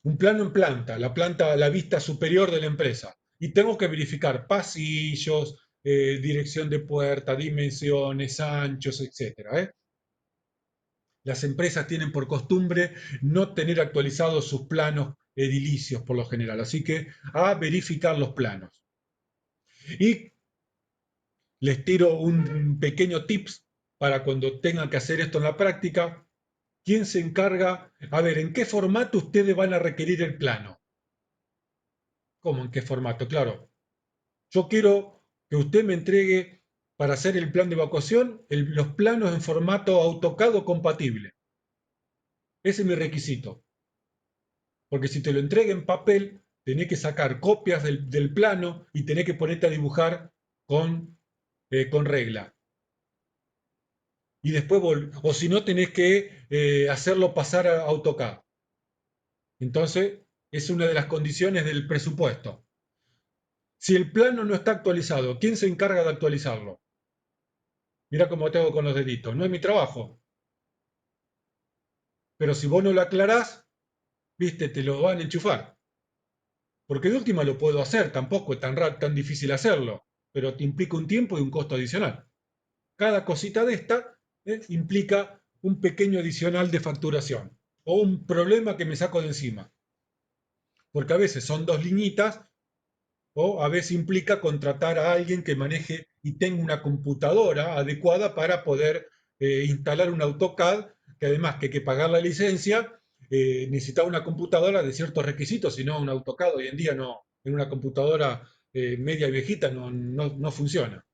Speaker 1: Un plano en planta, la vista superior de la empresa. Y tengo que verificar pasillos, dirección de puerta, dimensiones, anchos, etc. Las empresas tienen por costumbre no tener actualizados sus planos edilicios por lo general, así que a verificar los planos. Y les tiro un pequeño tips para cuando tengan que hacer esto en la práctica. ¿Quién se encarga? A ver, ¿en qué formato ustedes van a requerir el plano? ¿Cómo en qué formato? Claro. Yo quiero que usted me entregue para hacer el plan de evacuación los planos en formato AutoCAD o compatible. Ese es mi requisito. Porque si te lo entrega en papel, tenés que sacar copias del plano y tenés que ponerte a dibujar con regla. Y después, o si no, tenés que hacerlo pasar a AutoCAD. Entonces, es una de las condiciones del presupuesto. Si el plano no está actualizado, ¿quién se encarga de actualizarlo? Mira cómo te hago con los deditos. No es mi trabajo. Pero si vos no lo aclarás, viste, te lo van a enchufar. Porque de última lo puedo hacer, tampoco es tan difícil hacerlo, pero te implica un tiempo y un costo adicional. Cada cosita de esta implica un pequeño adicional de facturación o un problema que me saco de encima. Porque a veces son 2 liñitas o a veces implica contratar a alguien que maneje y tengo una computadora adecuada para poder instalar un AutoCAD, que además que hay que pagar la licencia, necesitaba una computadora de ciertos requisitos, si no un AutoCAD hoy en día no, en una computadora media y viejita no funciona.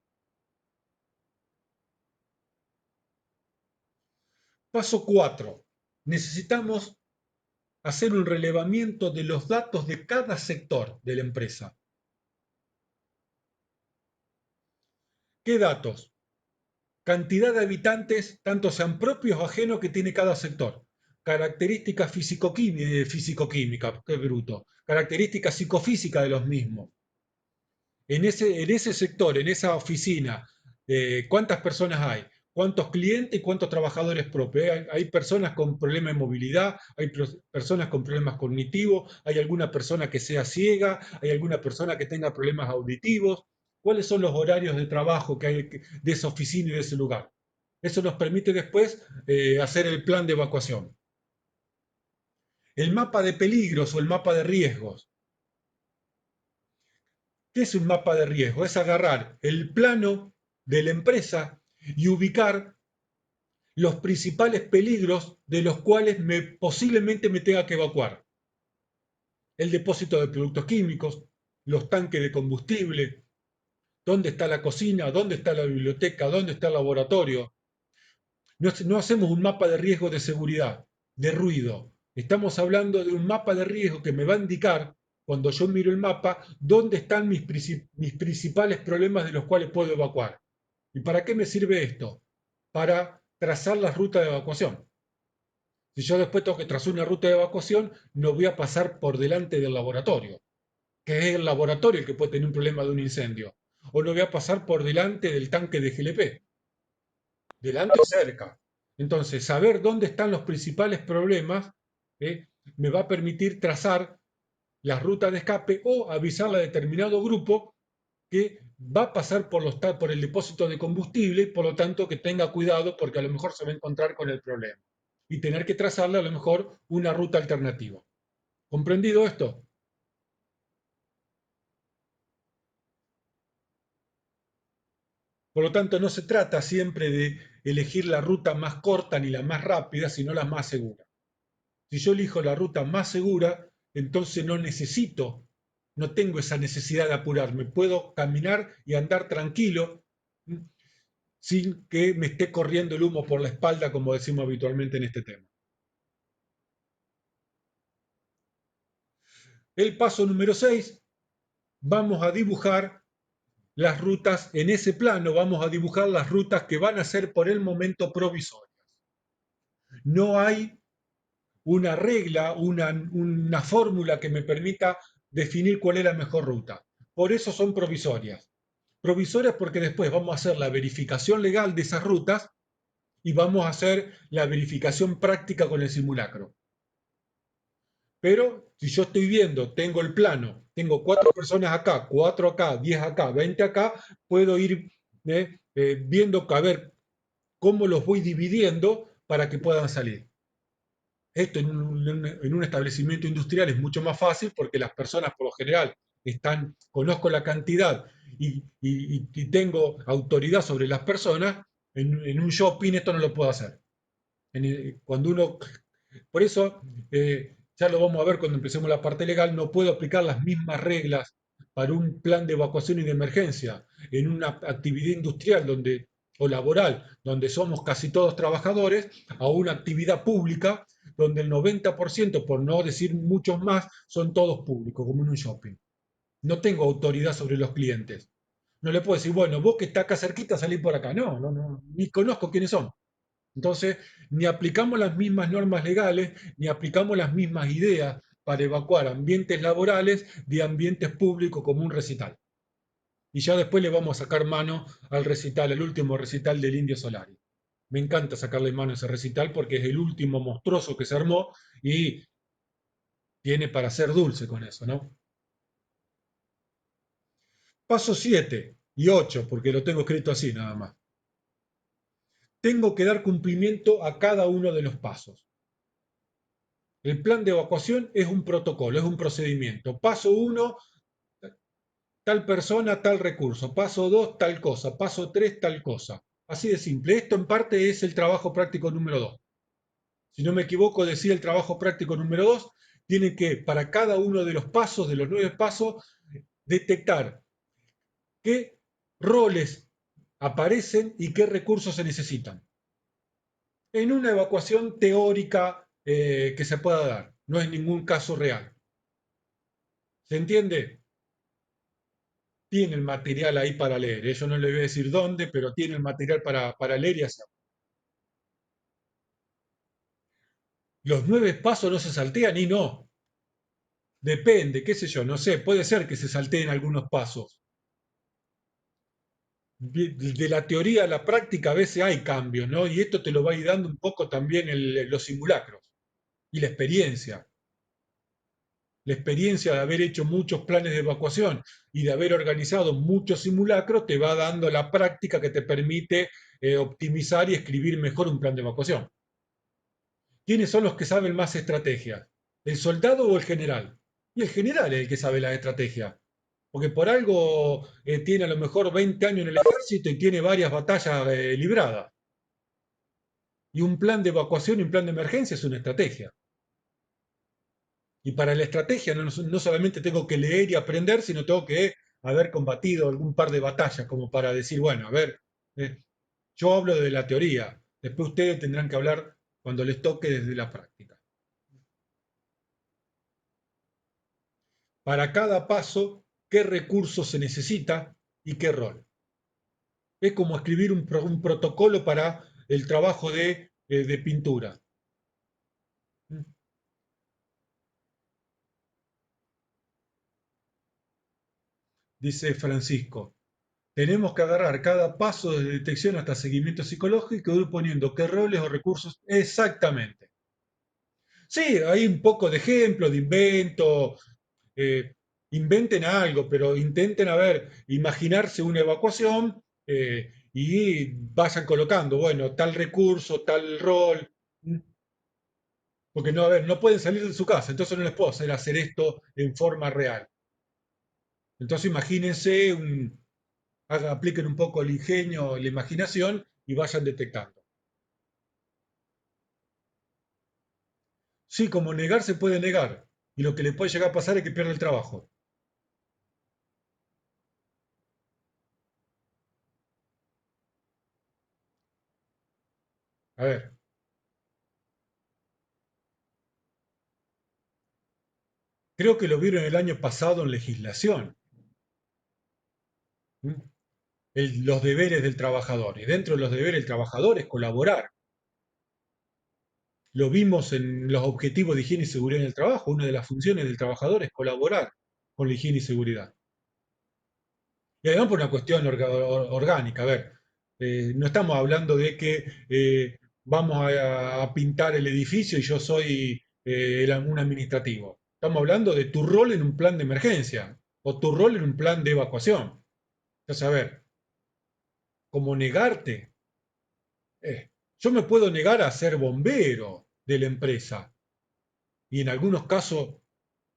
Speaker 1: Paso 4. Necesitamos hacer un relevamiento de los datos de cada sector de la empresa. ¿Qué datos? Cantidad de habitantes, tanto sean propios o ajenos, que tiene cada sector. Características físico-químicas, qué bruto. Características psicofísicas de los mismos. En ese sector, en esa oficina, ¿cuántas personas hay? ¿Cuántos clientes y cuántos trabajadores propios? Hay personas con problemas de movilidad, hay personas con problemas cognitivos, hay alguna persona que sea ciega, hay alguna persona que tenga problemas auditivos. ¿Cuáles son los horarios de trabajo que hay de esa oficina y de ese lugar? Eso nos permite después hacer el plan de evacuación. El mapa de peligros o el mapa de riesgos. ¿Qué es un mapa de riesgo? Es agarrar el plano de la empresa y ubicar los principales peligros de los cuales posiblemente me tenga que evacuar. El depósito de productos químicos, los tanques de combustible, dónde está la cocina, dónde está la biblioteca, dónde está el laboratorio. No hacemos un mapa de riesgo de seguridad, de ruido. Estamos hablando de un mapa de riesgo que me va a indicar, cuando yo miro el mapa, dónde están mis principales problemas de los cuales puedo evacuar. ¿Y para qué me sirve esto? Para trazar la ruta de evacuación. Si yo después tengo que trazar una ruta de evacuación, no voy a pasar por delante del laboratorio, que es el laboratorio el que puede tener un problema de un incendio. O no voy a pasar por delante del tanque de GLP, delante o cerca. Entonces, saber dónde están los principales problemas me va a permitir trazar la ruta de escape o avisarle a determinado grupo que va a pasar por el depósito de combustible, por lo tanto que tenga cuidado porque a lo mejor se va a encontrar con el problema y tener que trazarle a lo mejor una ruta alternativa. ¿Comprendido esto? Por lo tanto, no se trata siempre de elegir la ruta más corta ni la más rápida, sino la más segura. Si yo elijo la ruta más segura, entonces no tengo esa necesidad de apurarme. Puedo caminar y andar tranquilo sin que me esté corriendo el humo por la espalda, como decimos habitualmente en este tema. El paso número 6, vamos a dibujar las rutas en ese plano, vamos a dibujar las rutas que van a ser por el momento provisorias. No hay una regla, una fórmula que me permita definir cuál es la mejor ruta. Por eso son provisorias. Provisorias porque después vamos a hacer la verificación legal de esas rutas y vamos a hacer la verificación práctica con el simulacro. Pero si yo estoy viendo, tengo el plano, tengo 4 personas acá, 4 acá, 10 acá, 20 acá, puedo ir viendo a ver cómo los voy dividiendo para que puedan salir. Esto en un establecimiento industrial es mucho más fácil porque las personas por lo general conozco la cantidad y tengo autoridad sobre las personas. En un shopping esto no lo puedo hacer. Por eso, ya lo vamos a ver cuando empecemos la parte legal, no puedo aplicar las mismas reglas para un plan de evacuación y de emergencia en una actividad industrial o laboral, donde somos casi todos trabajadores, a una actividad pública, donde el 90%, por no decir muchos más, son todos públicos, como en un shopping. No tengo autoridad sobre los clientes. No le puedo decir, bueno, vos que está acá cerquita, salí por acá. No, ni conozco quiénes son. Entonces, ni aplicamos las mismas normas legales, ni aplicamos las mismas ideas para evacuar ambientes laborales de ambientes públicos como un recital. Y ya después le vamos a sacar mano al recital, al último recital del Indio Solari. Me encanta sacarle mano a ese recital porque es el último monstruoso que se armó y tiene para ser dulce con eso, ¿no? Paso 7 y 8, porque lo tengo escrito así nada más. Tengo que dar cumplimiento a cada uno de los pasos. El plan de evacuación es un protocolo, es un procedimiento. Paso 1, tal persona, tal recurso, paso 2, tal cosa, paso 3, tal cosa. Así de simple. Esto en parte es el trabajo práctico número 2. Si no me equivoco, decía el trabajo práctico número 2, tiene que, para cada uno de los pasos, de los 9 pasos, detectar qué roles aparecen y qué recursos se necesitan. En una evacuación teórica que se pueda dar, no es ningún caso real. ¿Se entiende? Tiene el material ahí para leer. Yo no le voy a decir dónde, pero tiene el material para leer y hacer. Los 9 pasos no se saltean y no. Depende, qué sé yo, no sé, puede ser que se salteen algunos pasos. De la teoría a la práctica a veces hay cambios, ¿no? Y esto te lo va a ir dando un poco también los simulacros y la experiencia. La experiencia de haber hecho muchos planes de evacuación y de haber organizado muchos simulacros te va dando la práctica que te permite optimizar y escribir mejor un plan de evacuación. ¿Quiénes son los que saben más estrategia? ¿El soldado o el general? Y el general es el que sabe la estrategia. Porque por algo tiene a lo mejor 20 años en el ejército y tiene varias batallas libradas. Y un plan de evacuación y un plan de emergencia es una estrategia. Y para la estrategia no solamente tengo que leer y aprender, sino tengo que haber combatido algún par de batallas como para decir, bueno, a ver, yo hablo de la teoría, después ustedes tendrán que hablar cuando les toque desde la práctica. Para cada paso, qué recurso se necesita y qué rol. Es como escribir un protocolo para el trabajo de pintura. Dice Francisco, tenemos que agarrar cada paso de detección hasta seguimiento psicológico y ir poniendo qué roles o recursos exactamente. Sí, hay un poco de ejemplo, de invento, eh, inventen algo, pero intenten, a ver, imaginarse una evacuación y vayan colocando, bueno, tal recurso, tal rol, porque no, a ver, no pueden salir de su casa, entonces no les puedo hacer esto en forma real. Entonces imagínense, apliquen un poco el ingenio, la imaginación y vayan detectando. Sí, como negar se puede negar, y lo que le puede llegar a pasar es que pierda el trabajo. A ver, creo que lo vieron el año pasado en legislación. ¿Mm? Los deberes del trabajador. Y dentro de los deberes del trabajador es colaborar. Lo vimos en los objetivos de higiene y seguridad en el trabajo. Una de las funciones del trabajador es colaborar con la higiene y seguridad. Y además por una cuestión orgánica. A ver, no estamos hablando de que vamos a pintar el edificio y yo soy un administrativo. Estamos hablando de tu rol en un plan de emergencia o tu rol en un plan de evacuación. Entonces, a ver, como negarte. Yo me puedo negar a ser bombero de la empresa y en algunos casos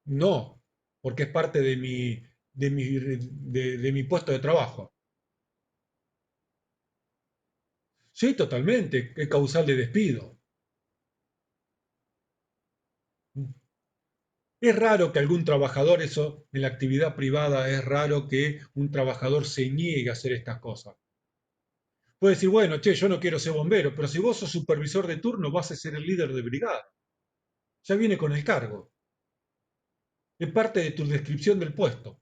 Speaker 1: no, porque es parte de mi puesto de trabajo. Sí, totalmente, es causal de despido. Es raro que algún trabajador, eso en la actividad privada, es raro que un trabajador se niegue a hacer estas cosas. Puede decir, bueno, che, yo no quiero ser bombero, pero si vos sos supervisor de turno, vas a ser el líder de brigada. Ya viene con el cargo. Es parte de tu descripción del puesto.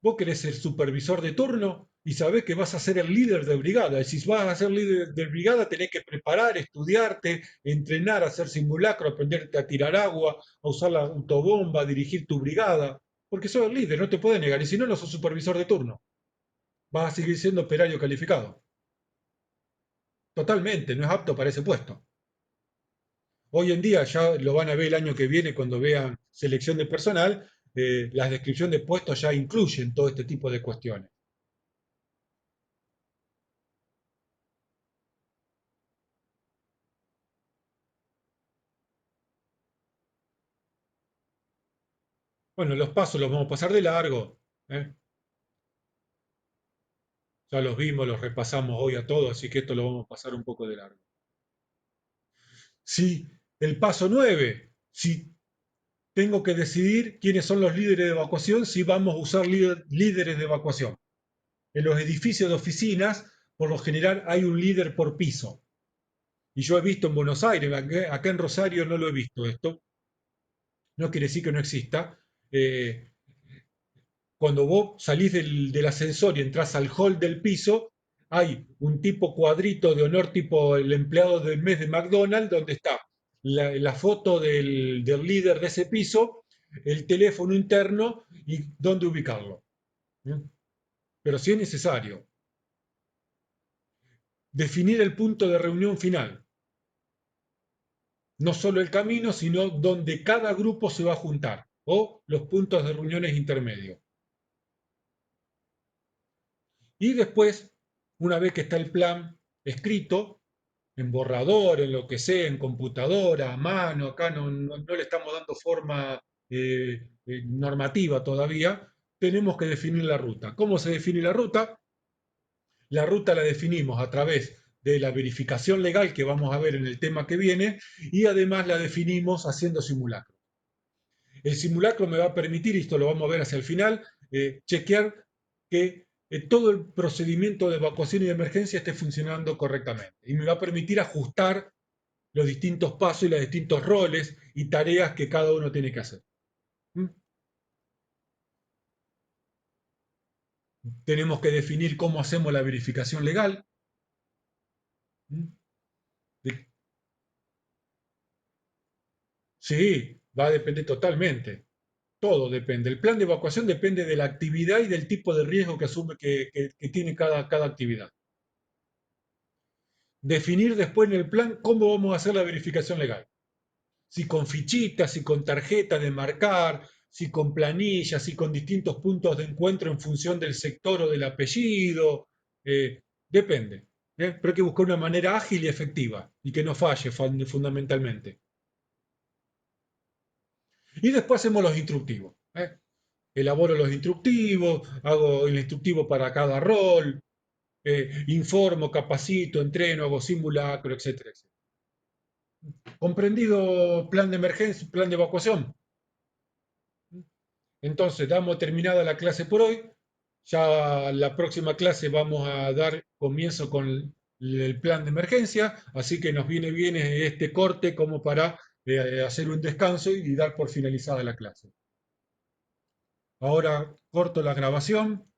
Speaker 1: Vos querés ser supervisor de turno y sabés que vas a ser el líder de brigada. Y si vas a ser líder de brigada, tenés que preparar, estudiarte, entrenar, hacer simulacro, aprenderte a tirar agua, a usar la autobomba, a dirigir tu brigada. Porque sos el líder, no te puedes negar. Y si no, no sos supervisor de turno. Vas a seguir siendo operario calificado. Totalmente, no es apto para ese puesto. Hoy en día ya lo van a ver el año que viene cuando vean selección de personal, las descripciones de puestos ya incluyen todo este tipo de cuestiones. Bueno, los pasos los vamos a pasar de largo. ¿eh? Ya los vimos, los repasamos hoy a todos, así que esto lo vamos a pasar un poco de largo. Si el paso 9, si tengo que decidir quiénes son los líderes de evacuación, si vamos a usar líderes de evacuación. En los edificios de oficinas, por lo general, hay un líder por piso. Y yo he visto en Buenos Aires, acá en Rosario no lo he visto esto, no quiere decir que no exista. Cuando vos salís del ascensor y entras al hall del piso, hay un tipo cuadrito de honor tipo el empleado del mes de McDonald's, donde está la foto del líder de ese piso, el teléfono interno y dónde ubicarlo. ¿Eh? Pero si es necesario, definir el punto de reunión final. No solo el camino, sino donde cada grupo se va a juntar, o los puntos de reuniones intermedios. Y después, una vez que está el plan escrito, en borrador, en lo que sea, en computadora, a mano, acá no le estamos dando forma normativa todavía, tenemos que definir la ruta. ¿Cómo se define la ruta? La ruta la definimos a través de la verificación legal que vamos a ver en el tema que viene y además la definimos haciendo simulacro. El simulacro me va a permitir, y esto lo vamos a ver hacia el final, chequear que todo el procedimiento de evacuación y de emergencia esté funcionando correctamente. Y me va a permitir ajustar los distintos pasos y los distintos roles y tareas que cada uno tiene que hacer. ¿Mm? Tenemos que definir cómo hacemos la verificación legal. ¿Mm? Sí, va a depender totalmente. Todo depende. El plan de evacuación depende de la actividad y del tipo de riesgo que asume que tiene cada actividad. Definir después en el plan cómo vamos a hacer la verificación legal. Si con fichitas, si con tarjeta de marcar, si con planillas, si con distintos puntos de encuentro en función del sector o del apellido. Depende. Pero hay que buscar una manera ágil y efectiva y que no falle fundamentalmente. Y después hacemos los instructivos. Elaboro los instructivos, hago el instructivo para cada rol, informo, capacito, entreno, hago simulacro, etcétera, etcétera. ¿Comprendido plan de emergencia, plan de evacuación? Entonces, damos terminada la clase por hoy. Ya la próxima clase vamos a dar comienzo con el plan de emergencia, así que nos viene bien este corte como para hacer un descanso y dar por finalizada la clase. Ahora corto la grabación.